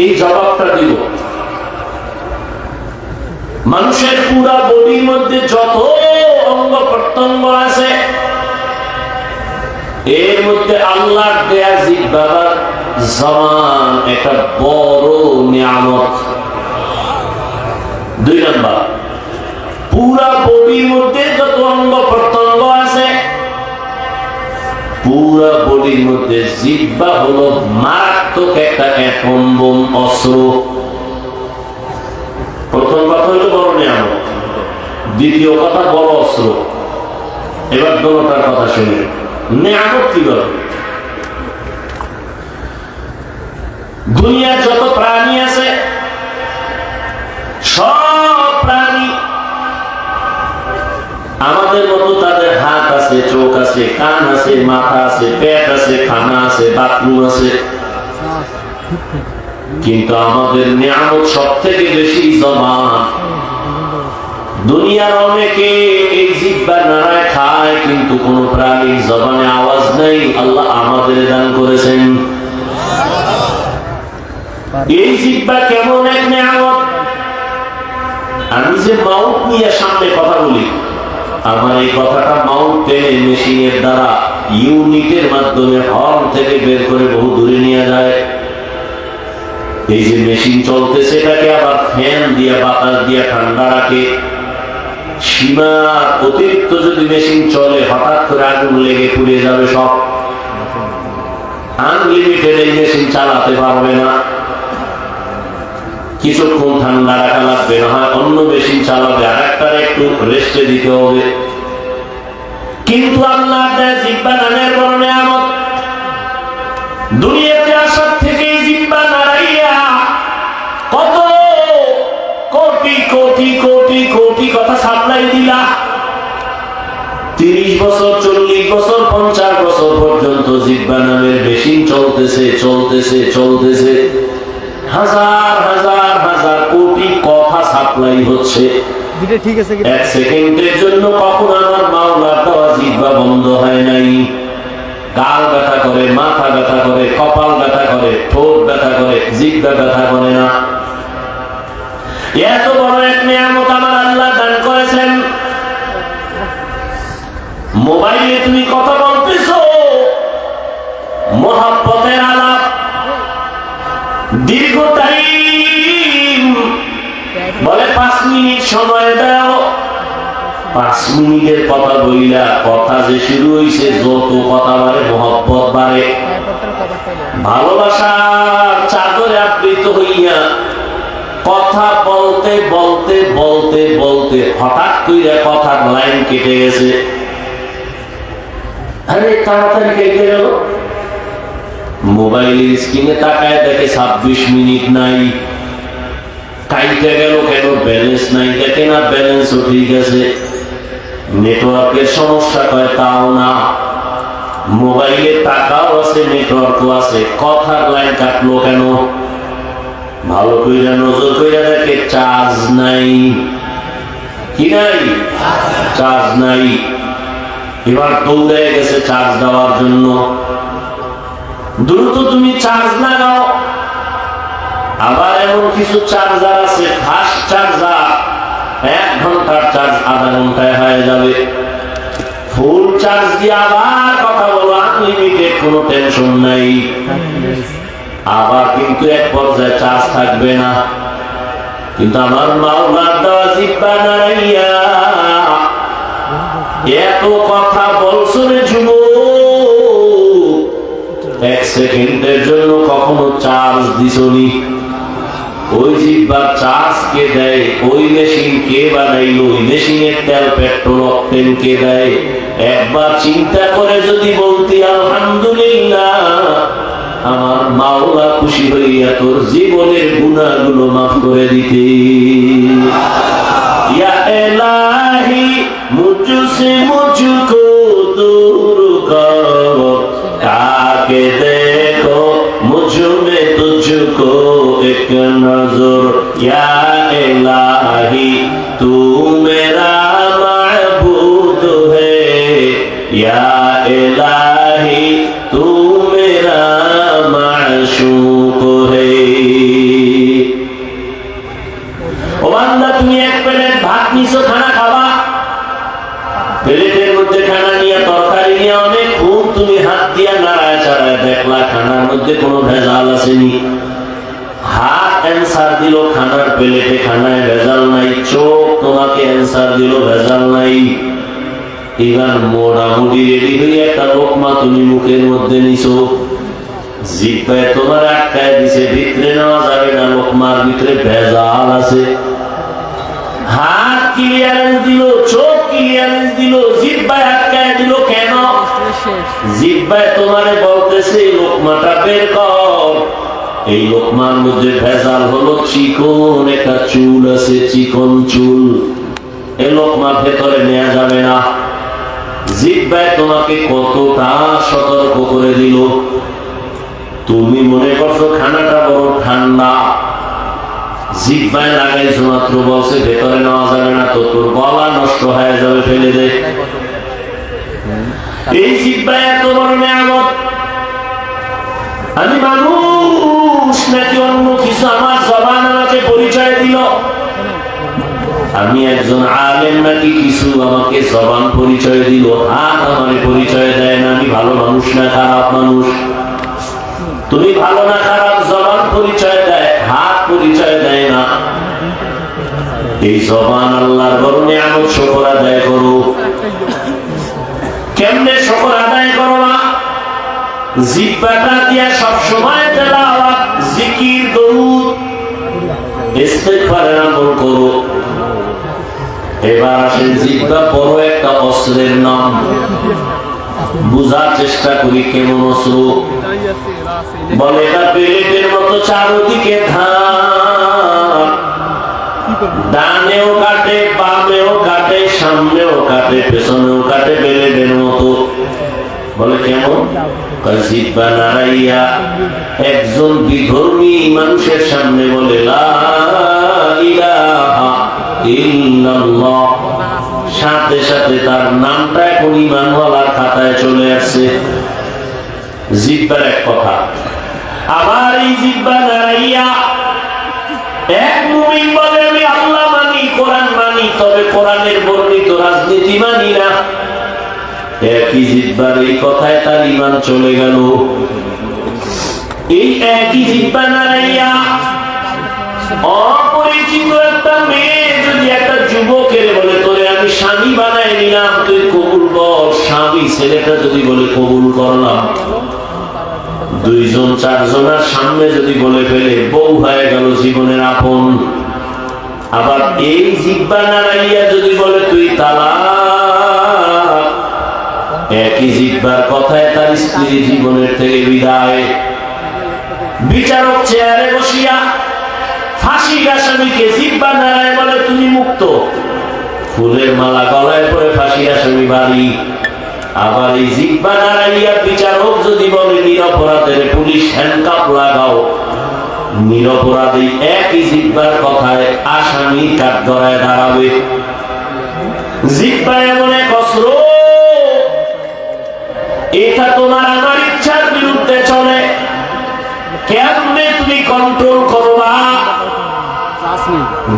এই জবাবটা দিব। মানুষের পুরা বডির মধ্যে যত অঙ্গ প্রত্যঙ্গ আছে, এর মধ্যে আল্লাহর দেয়া জিহ্বার জবান একটা বড় নিয়ামত। 2 নম্বর, পুরা বডির মধ্যে যত অঙ্গ প্রত্যঙ্গ আছে, পুরা বডির মধ্যে জিহ্বা হলো মারাত্মক একটা অ্যাটম বোম অস্ত্র। প্রথম কথা হলো বড় নিয়ামত, দ্বিতীয় কথা বড় অস্ত্র। এবার দোনোটার কথা শুনে নিয়ামত কি বলে? দুনিয়ার যত প্রাণী আছে সব প্রাণী আমাদের মতো তাদের হাত আছে, চোখ আছে, কান আছে, মাথা আছে, পেট আছে, খানা আছে, বাথরুম আছে, কিন্তু আমাদের নিয়ামত সব থেকে বেশি জবান। দুনিয়ার অনেকে এই জিহ্বা নাড়ায় খায়, কিন্তু কোন প্রাণীর জবানে আওয়াজ নেই। আল্লাহ আমাদের দান করেছেন। এই জিহ্বা কেমন এক নিয়ামত! আমি যে মাউথ নিয়ে সামনে কথা বলি, আমার এই কথাটা মাউথ টেনে মেশিনের দ্বারা ইউনিটের মাধ্যমে হর্ন থেকে বের করে বহু দূরে নিয়ে যায়। এই যে মেশিন চলতেছে, এটাকে আবার ফ্যান দিয়ে বাতাস দিয়ে ঠান্ডা রাখে। সীমার অতিরিক্ত যদি মেশিন চলে, হঠাৎ করে আগুন লেগে পুড়ে যাবে সব। আনলিমিটেড এই মেশিন চালাতে পারবে না, কিছুক্ষণ ঠান্ডা রাখা লাগবে, না হয় অন্য মেশিন চালাবে, আর একটার একটু রেস্টে দিতে হবে। কিন্তু আল্লাহ জিহ্বা নামের বড় নিয়ামত। দুনিয়াতে আসার থেকে জিহ্বা নাড়াইয়া কত কোটি কোটি কোটি কোটি কথা সাপ্লাই দিলা। 30 বছর, 40 বছর, 50 বছর পর্যন্ত জিহ্বা নামের মেশিন চলতেছে চলতেছে চলতেছে। হাজার হাজার হাজার কোটি কথা সাপ্লাই হচ্ছে। এক সেকেন্ডের জন্য কখন আমার মাওলার দেওয়া জিহ্বা বন্ধ হয় নাই। গাল ব্যথা করে, মাথা ব্যথা করে, কপাল ব্যথা করে, ঠোঁট ব্যথা করে, জিহ্বা ব্যথা করে না। এত বড় এক নিয়ামত আমার আল্লাহ দান করেছেন। মোবাইলে তুমি কথা বলতেছো, মহব্বতের আলাপ, দীর্ঘ টাইম বলে 5 মিনিট সময় দাও। 5 মিনিটের কথা বইলা কথা যে শুরু হইছে, যত কথা বাড়ে মহব্বত বাড়ে। ভালোবাসার চাদরে আবৃত হইয়া কথা বলতে বলতে বলতে বলতে হঠাৎ করে কথার লাইন কেটে গেছে। আরে তাড়াতাড়ি কেটে গেল। মোবাইলের স্ক্রিনে তাকায় দেখে 26 মিনিট নাই। কাইতে গেল কেন? ব্যালেন্স নাই। দেখে না ব্যালেন্সও ঠিক আছে। নেটওয়ার্কের সমস্যা কয় তাও না, মোবাইলে টাকাও আছে, নেটওয়ার্কও আছে, কথার লাইন কাটলো কেন? ভালো কইরা নজর কইরা দেখে চার্জ নাই। কি নাই? চার্জ নাই। এবার দৌড়ে গেছে চার্জ দেওয়ার জন্য। দ্রুত তুমি চার্জ লাগাও। আবার এমন কিছু চার্জার আছে, ফাস্ট চার্জার, 1 ঘন্টার চার্জ আধা ঘন্টায় হয়ে যাবে। ফুল চার্জ দিয়ে আবার কথা বলো, আনলিমিটেড, কোনো টেনশন নাই। আবার কিন্তু এক পর্যায়ে চার্জ থাকবে না। কিন্তু আমার মাওলার দেওয়া জিহ্বা নাড়াইয়া এত কথা বলছো রে যুবক, 1 সেকেন্ডের জন্য কখনো চার্জ দিছনি? ওই জিহ্বার চার্জ কে দেয়? ওই মেশিন কে বানাইলো? ওই মেশিনের তেল, পেট্রোল, অকটেন কে দেয়? একবার চিন্তা করে যদি বলতি আলহামদুলিল্লাহ, আমার মাওলা খুশি হইয়া তোর জীবনের গুনাহগুলো মাফ করে দিতে। ইয়া ইলাহি মুঝসে মুঝকো দূর করো, তাকে দেখো মুঝ में तुझको एक नजर। या इलाही तू मेरा महबूब है, या इलाही तू मेरा माशूक है। ও বান্দা, তুমি 1 প্লেট ভাত নিছো, খানা খাবা। প্লেটের মধ্যে খানা নিয়ে, তরকারি নিয়ে অনেকক্ষণ তুমি হাত দিয়া নাড়ায় চাড়ায় দেখলা খানার মধ্যে কোনো ভেজাল আসেনি। হাত অ্যান্সার দিল খানার প্লেটে খানায় ভেজাল নাই। চোখ তোমাকে অ্যান্সার দিল ভেজাল নাই। এবার মোটামুটি রেডি হয়ে একটা লোকমা তুমি মুখের মধ্যে নিছো, জিহ্বায় তোমার আটকায় দিছে, ভিতরে নেওয়া যাবে না, লোকমার ভিতরে ভেজাল আছে। হাত ক্লিয়ারেন্স দিল, চোখ ক্লিয়ারেন্স দিল, জিহ্বায় আটকায় দিল কেন? জিহ্বায় তোমারে বলতেছে লোকমাটা বের কর। এই লোকমার মধ্যে ভেজাল হলো চিকন একটা চুল আছে, চিকন চুল। এ লোকমা ভেতরে নেওয়া যাবে না। জিহ্বায় তোমাকে কতটা সতর্ক করে দিল, তুমি মনে করছো খানাটা বড় ঠান্ডা, জিহ্বায় লাগাইছো মাত্র, বলছে ভেতরে নেওয়া যাবে না, তো তোর গলা নষ্ট হয়ে যাবে, ফেলে দে। এই জিহ্বায় এত বড় নিয়ামত, আমি মানুষ নাকি অন্য কিছু? আমার জবান আমাকে পরিচয় দিল। আমি একজন আলেম নাকি কিছু আমাকে জবান পরিচয় দিল, হাত আমার পরিচয় দেয় না আমি ভালো মানুষ না খারাপ মানুষ। তুমি ভালো না খারাপ জবান পরিচয় দেয়, হাত পরিচয় দেয় না। এই জবান আল্লাহর বড় নিয়ামত, শুকর আদায় করো। কেমনে শুকর আদায় করো না? জিহ্বাটা দিয়া সব সময় তেলাওয়াত, জিকির, দরুদ, ইস্তিগফারের আমল করো। এবার আসেন, জিহ্বা বড় একটা অস্ত্রের নাম, বুঝার চেষ্টা করি কেমন অস্ত্র। বলে এটা পেলেটের মতো চারদিকে ধার, ডানেও কাটে, বামেও কাটে, সামনেও কাটে, পেছনেও কাটে, পেলেটের মতো। বলে কেমন? জিহ্বা নাড়াইয়া একজন বিধর্মী মানুষের সামনে বলে লা ইলাহা ইল্লাল্লাহ, সাথে সাথে তার নামটা এখন ঈমানওয়ালার খাতায় চলে আসছে। জিহ্বার এক কথা। আবার এই জিহ্বা নাড়াইয়া এক মুমিন বলে আমি আল্লাহ মানি, কোরআন মানি, তবে কোরআনের বর্ণিত রাজনীতি মানি না। একই জিহ্বার এই কথায় তার ঈমান চলে গেল। এই একই জিহ্বা নাড়াইয়া অপরিচিত একটা মেয়ে যদি একটা যুবকের বলে তোরে আমি স্বামী বানাই নিলাম, তুই কবুল বল, স্বামী ছেলেটা যদি বলে কবুল করলাম, দুইজন চারজনের সামনে যদি বলে ফেলে, বউ হয়ে গেল জীবনের আপন। আবার এই জিহ্বা নাড়াইয়া যদি বলে তুই তালাক, একই জিহ্বার কথায় তার স্ত্রী জীবনের থেকে বিদায়। বিচারক চেয়ারে বসিয়া ফাঁসির আসামিকে জিহ্বা নাড়ায় বলে তুমি মুক্ত, ফুলের মালা গলায় পরে ফাঁসির আসামি বাড়ি। আবার এই জিহ্বা নাড়াইয়া বিচারক যদি বলে নিরপরাধের পুলিশ হ্যান্ডকাপ লাগাও, নিরপরাধী একই জিহ্বার কথায় আসামি কাঠগড়ায় দাঁড়াবে। জিহ্বা এমন এক অস্ত্র, এটা তোমার আমার ইচ্ছার বিরুদ্ধে চলে। কেমনে তুমি কন্ট্রোল করবা?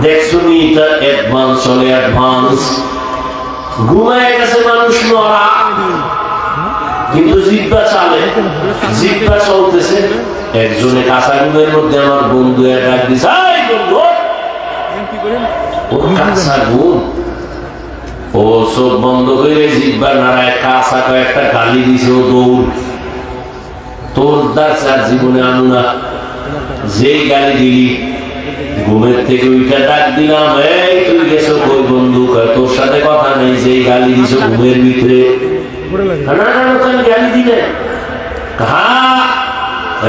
দেখছো নি এটা অ্যাডভান্স চলে, অ্যাডভান্স। ঘুমায় গেছে মানুষ মরা, কিন্তু জিহ্বা চলে, জিহ্বা চলতেছে। একজনে কাঁচা ঘুমের মধ্যে আমার বন্ধু ডাক দিছে, ও কাঁচা ঘুম, ও চোখ বন্ধ করে জিহ্বা নাড়ায় কাঁচা কয়েকটা গালি দিছে, ও দৌড়। তোর দাস আর জীবনে আনু না, যেই গালি দিলি ঘুমের থেকে উইটা ডাক দিলাম, এই তুই গেছো কই বন্ধু? তোর সাথে কথা নেই, যেই গালি দিছো ঘুমের ভিতরে। গালি দিলে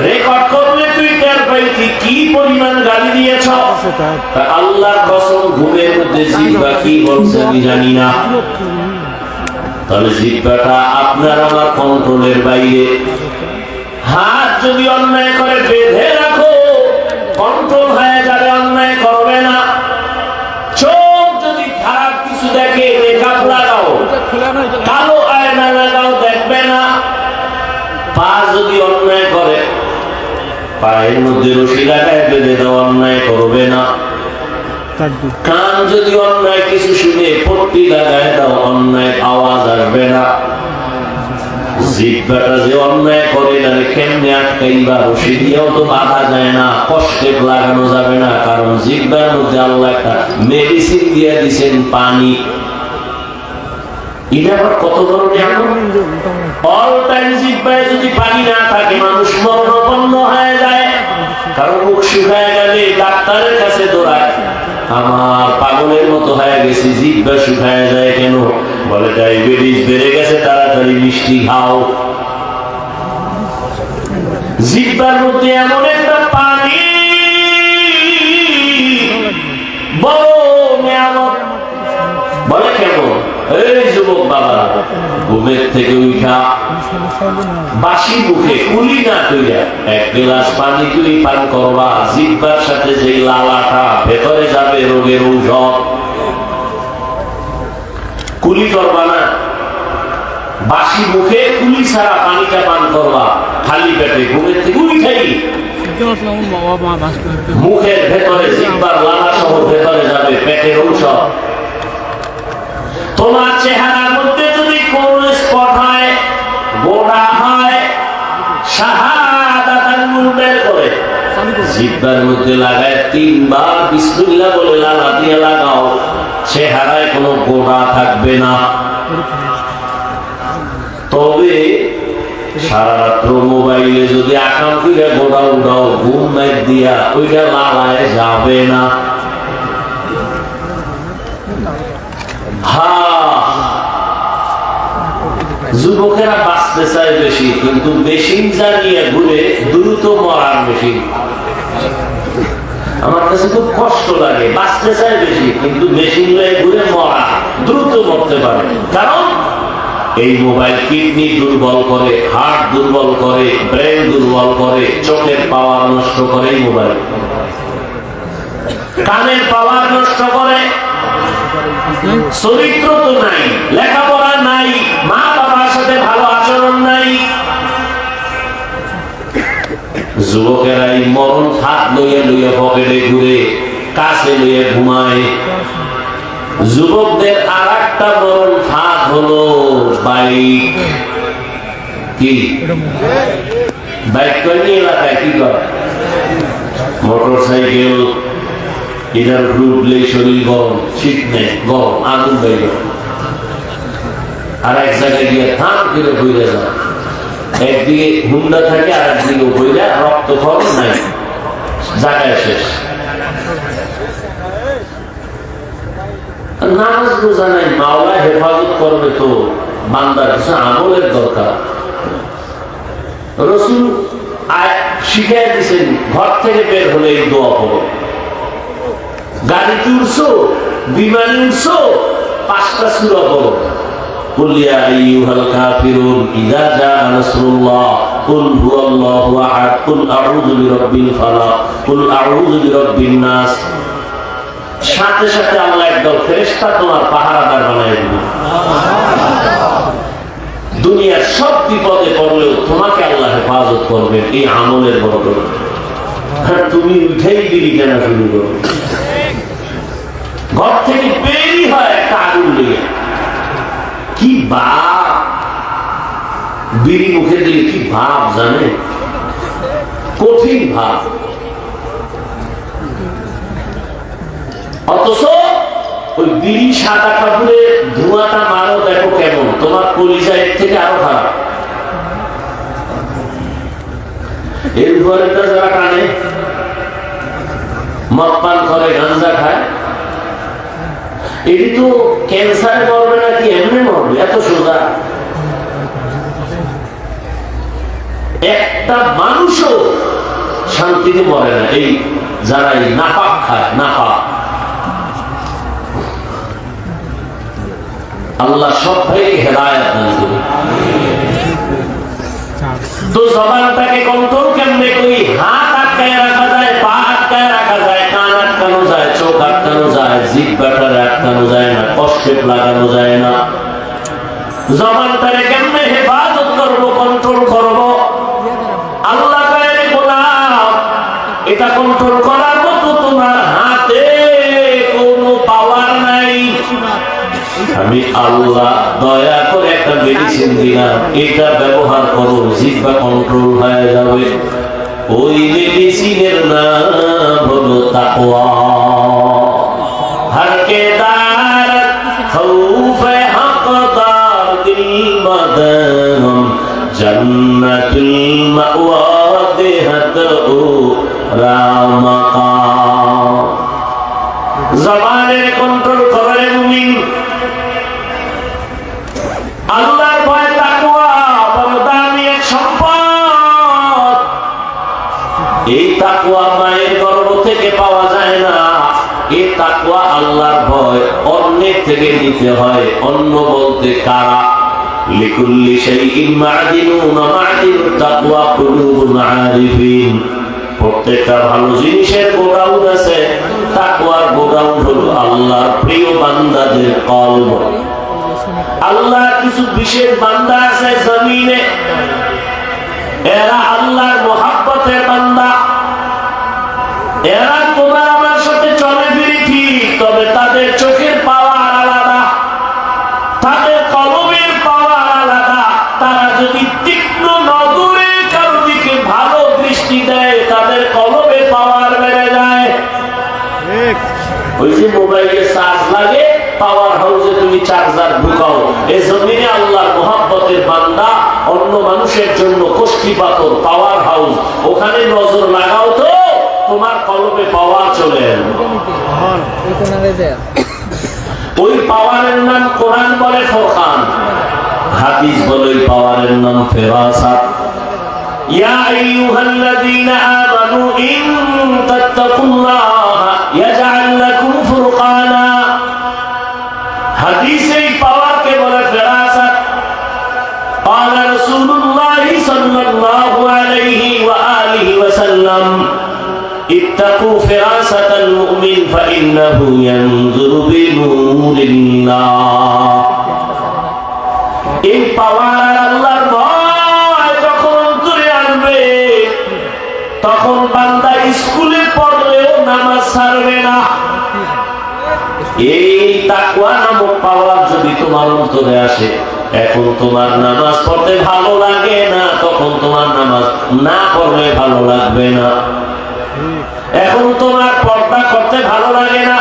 রেকর্ড করলে তুই টের পাইতি কি পরিমাণ গালি দিয়েছ। আল্লাহর কসম ঘুমের মধ্যে জিহ্বা কি বলছে আমি জানি না। তাহলে জিহ্বাটা আপনার আমার কন্ট্রোলের বাইরে। হাত যদি অন্যায় করে বেঁধে রাখো, কন্ট্রোল হয়ে যাবে, অন্যায় করবে না। চোখ যদি খারাপ কিছু দেখে মেকআপ লাগাও, কালো আয়না লাগাও, দেখবে না। পা যদি অন্যায় করে, পায়ের মধ্যে রশি লাগায় বেঁধে দাও, অন্যায় করবে না। কান যদি অন্যায় কিছু শুনে পট্টি লাগায় দাও, অন্যায় আওয়াজ আসবে না। জিহ্বাটা যে অন্যায় করে না, কেমনে আটকাইবা? রশি দিয়েও তো বাধা যায় না, কষ্টে লাগানো যাবে না, কারণ জিহ্বার মধ্যে আল্লাহ একটা মেডিসিন দিয়ে দিয়েছেন, পানি। এটা আবার কত বড় নিয়ামত! অল টাইম জিহ্বায় যদি পানি না থাকে, মানুষ মরণাপন্ন হয়ে যায়। কারণ মুখ শুকায় গেলে ডাক্তারের কাছে দৌড়ায়, আমার পাগলের মতো হয়ে গেছে, জিহ্বা শুকায় যায় কেন? বলে ডায়াবেটিস বেড়ে গেছে, তাড়াতাড়ি মিষ্টি খাও। জিহ্বার মধ্যে এমন একটা পানি, বড় নিয়ামত, যুবক বাবা ঘুমের থেকে উঠা বাসি মুখে কুলি না কইরা এক গ্লাস পানি তুই পান করবা, জিহ্বার সাথে যে লালাটা ভেতরে যাবে রোগের ঔষধ। কুলি করবা না, বাসি মুখে কুলি ছাড়া পানিটা পান করবা, খালি পেটে ঘুমের থেকে উঠাই মুখের ভেতরে জিহ্বার লালা সহ ভেতরে যাবে পেটের ঔষধ। তোমার চেহারার মধ্যে যদি কোন স্পট হয়, গোড়া হয়, শাহাদাতান নূর বের করে জিহ্বার মধ্যে লাগায় 3 বার বিসমিল্লাহ বলে লালা দিয়ে লাগাও, চেহারায় কোনো গোড়া থাকবে না। তবে সারা রাত্র মোবাইলে যদি আকাম করে গোড়া উঠাও, ঘুম নাইট দিয়া ওইটা লালায় যাবে না। যুবকেরা বাঁচতে চায় বেশি, কিন্তু মেশিন জানিয়ে ঘুরে দ্রুত মরার মেশিন। আমার কাছে খুব কষ্ট লাগে, বাঁচতে চায় বেশি কিন্তু মেশিন লয়ে ঘুরে মরা, দ্রুত মরতে পারে। কারণ এই মোবাইল কিডনি দুর্বল করে, হার্ট দুর্বল করে, ব্রেন দুর্বল করে, চোখের পাওয়ার নষ্ট করে এই মোবাইল, কানের পাওয়ার নষ্ট করে, চরিত্র তো নাই, লেখাপড়া নাই, মা বাবার সাথে ভালো আচরণ নাই। যুবকেরা এই মরণ হাত লইয়া লইয়া পকেটে ঘুরে, কাছে লইয়া ঘুমায়। যুবকদের আর একটা মরণ ফাঁদ হলো বাইক। কি বাইক করে এলাকায় কি করে? মোটর সাইকেল, এটার উঠলে শরীর গরম, শীত নেই, গরম, আগুন বাইরে। আর এক জায়গায় গিয়ে থাম করে বইরে যায়, একদিকে হুন্ডা থাকে আর একদিকে বইরা, রক্তক্ষরণ নাই, জায়গায় শেষ। নামাজ রোজা নাই, মাওলা হেফাজত করবে তো, বান্দার কিছু আমলের দরকার। রাসূল শিখাই দিয়েছেন, ঘর থেকে বের হলে এই দোয়া করো। গাড়িতে উঠছো, বিমানে উঠছো, 5টা সূরা পড়ো। কুল ইয়া আইয়ুহাল কাফিরুন ইযা জাআ নাসরুল্লাহ, কুল হুয়াল্লাহু আহাদ, কুল আউযু বিরাব্বিল ফালাক, কুল আউযু বিরাব্বিন নাস। সাথে সাথে আল্লাহ একদল ফেরেশতা তোমার পাহারাদার বানায় দিবে। দুনিয়ার সব বিপদে পড়লেও তোমাকে আল্লাহ হেফাজত করবেন এই আমলের বরকত। তুমি উঠেই বিড়ি কেনা শুরু করো, ঘর থেকে বেরি হয় একটা আগুন লেগে, কি ভাব, বিড়ি মুখে দিলে কি ভাব জানে, কঠিন ভাব। অথচ ওই বিড়ি সাদা কাপড়ে ধোঁয়াটা মারো, দেখো কেমন, তোমার কলিজা এর থেকে আরো খারাপ। এর উপরে যারা টানে, মদ পান করে, গাঁজা খায়, এটি তো ক্যান্সার মরবে নাকি এমনি মরবে, এত সোজা। একটা মানুষও শান্তিতে মরে না এই যারা এই নাপাক খায়, নাপাক। আল্লাহ সব ভাইকে হেদায়েত দান করুন। তো জবানটাকে কন্ট্রোল কেমনে করি? হাত আটকায় রাখা যায়, পা আটকায় রাখা যায়, কান আটকানো যায়, চোখ আটকানো যায়, জিহ্বাটারে আটকানো যায় না, কষ্টে লাগানো যায় না। জবানটারে কেমনে হেফাজত করবো, কন্ট্রোল করবো? আল্লাহ কয় গোলাম, এটা কন্ট্রোল করার মতো তোমার হাতে কোনো পাওয়ার নাই। আমি আল্লাহ দয়া করে একটা মেডিসিন দিলাম, এটা ব্যবহার করো, জিহ্বা কন্ট্রোল হয়ে যাবে। ওই মেডিসিনের নাম হলো তাকওয়া। হরকে দার খৌফে হকদার দিল মদম জান্নাতুল মাওয়া দেহতু রামাকা। জবানের কন্ট্রোল করে মুমিন। আল্লাহর ভয় তাকওয়া বড় দামি এক সম্পদ। এই তাকওয়া মায়ের গর্ভ থেকে পাওয়া যায় না, এই তাকওয়া আল্লাহর ভয় অন্যের থেকে নিতে হয়। অন্য বলতে কারা? লিকুল্লি শাইইন মা'দিনুন ওয়া মা'দিনুত তাকওয়া কুলুবুল আরিফিন। প্রত্যেকটা ভালো জিনিসের গোডাউন আছে, তাকওয়ার গোডাউন হলো আল্লাহর প্রিয় বান্দাদের কলব। আল্লাহ কিছু বিশেষ বান্দা আছে জমিনে, এরা আল্লাহর মহব্বতের বান্দা। এরা তোমার আমার সাথে চলে ফিরে ঠিক, তবে তাদের চোখের পাওয়ার আলাদা, তাদের কলবের পাওয়ার আলাদা। তারা যদি তীক্ষ্ণ নজরে কারো দিকে ভালো দৃষ্টি দেয়, তাদের কলবে পাওয়ার বেড়ে যায়। ওই যে মোবাইলে চার্জ লাগে, পাওয়ার হাউসে তুমি চার্জার ঢুকাও। এই জমিনে আল্লাহর মহব্বতের বান্দা অন্য মানুষের জন্য কষ্টি পাথর পাওয়ার হাউস, ওখানে নজর লাগাও তো তোমার কলবে পাওয়ার চলে এলো। ওই পাওয়ারের নাম কোরআন বলে ফুরকান, হাদিস বলে ওই পাওয়ারের নাম ফিরাসাত। ইয়া আইয়ুহাল্লাযীনা আমানু ইন তাত্তাকুল্লাহা ইয়াজআল লাকুম ফুরকানা। হাদিসে এই পাওয়ারকে বলে ফিরাসাত। قال رسول الله صلى الله عليه وآله وسلم اتقوا فراسة المؤمن فإنه ينظر بنور الله। এই পাওয়ার আল্লাহর ভয় যখন অন্তরে আনবে, তখন বান্দা স্কুলে পড়লেও নামাজ ছাড়বে না। এই তাকওয়া নামক পাওয়ার যদি তোমার অন্তরে আসে, এখন তোমার নামাজ পড়তে ভালো লাগে না, তখন তোমার নামাজ না পড়লে ভালো লাগবে না। এখন তোমার পর্দা করতে ভালো লাগে না,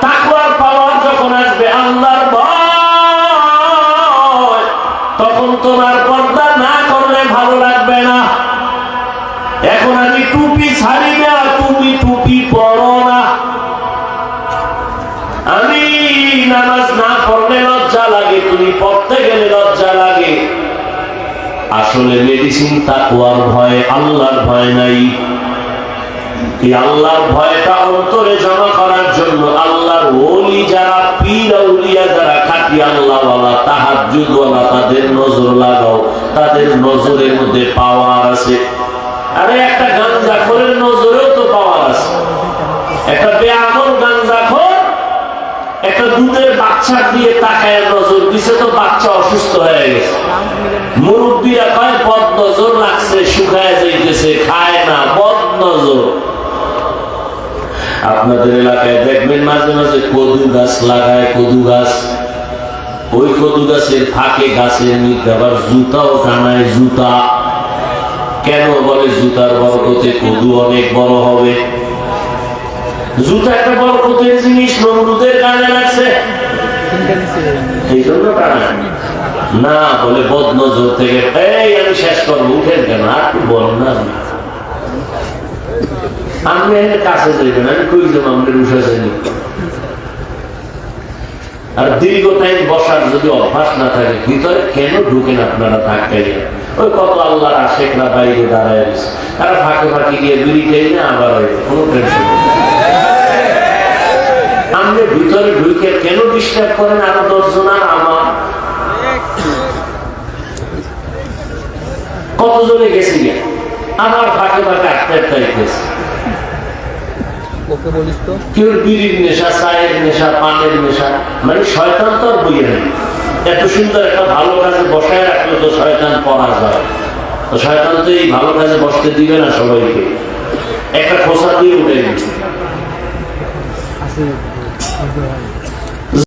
তাকওয়ার পাওয়ার যখন আসবে আল্লাহর ভয়, তখন তোমার পর্দা না করলে ভালো লাগবে না। এখন আমি টুপি ছাড়ি না, তুমি টুপি পরো না। আমি নামাজ না পড়লে লজ্জা লাগে, তুমি পড়তে গেলে লজ্জা লাগে। আসলে মেডিসিন তাকওয়ার ভয়, আল্লাহর ভয় নাই। এই আল্লাহর ভয়টা অন্তরে জমা করার জন্য আল্লাহর ওলি যারা, পীর আউলিয়া যারা, খাঁটি আল্লাহওয়ালা, তাহাজ্জুদওয়ালা, তাদের নজর লাগাও। তাদের নজরের মধ্যে পাওয়ার আছে। আরে একটা গাঞ্জাখোরের নজরেও তো পাওয়ার আছে। একটা বেআমল গাঞ্জাখোর একটা দুধের বাচ্চার দিয়ে তাকায় নজর দিছে, তো বাচ্চা অসুস্থ হয়ে গেছে। মুরব্বীরা কয় বদ নজর লাগছে, শুকায় যাইতেছে, খায় না, বদ নজর। আপনাদের এলাকায় দেখবেন মাঝে মাঝে কদু গাছ লাগায়, কদু গাছ। ওই কদু গাছের ফাঁকে গাছের মধ্যে আবার জুতাও টানায়। জুতা কেন বলে? জুতার বরকতে কদু অনেক বড় হবে। জুতা একটা বরকতের জিনিস, নমরুদের কানে লাগছে, এই জন্য টানায় না। বলে বদ নজর থেকে, এই আমি শেষ করবো, উঠেন কেন? আর কি বল না, আপনি এর কাছে যাইবেন, আমি কই যাবো? আমাদের উঠে যাইনি। আর দীর্ঘ টাইম বসার যদি অভ্যাস না থাকে, ভিতরে কেন ঢুকেন আপনারা? থাকতেই ওই কত আল্লাহর আশেকরা বাইরে দাঁড়ায় গেছে, তারা ফাঁকে ফাঁকে গিয়ে বিড়ি খেয়ে না, আবার কোনো টেনশন নেই। আপনি ভিতরে ঢুকে কেন ডিস্টার্ব করেন আরো 10 জন? আর আমার কতজনে গেছি গে, আমার ফাঁকে ফাঁকে আটটা গেছে। কেউ বিড়ির নেশা, চায়ের নেশা, পানের নেশা, মানে শয়তান তো আর বইয়ে নেই। এত সুন্দর একটা ভালো কাজে বসায় রাখলে তো শয়তান পড়া যায়। তো শয়তান তো এই ভালো কাজে বসতে দিবে না সবাইকে, একটা খোসা দিয়ে উঠে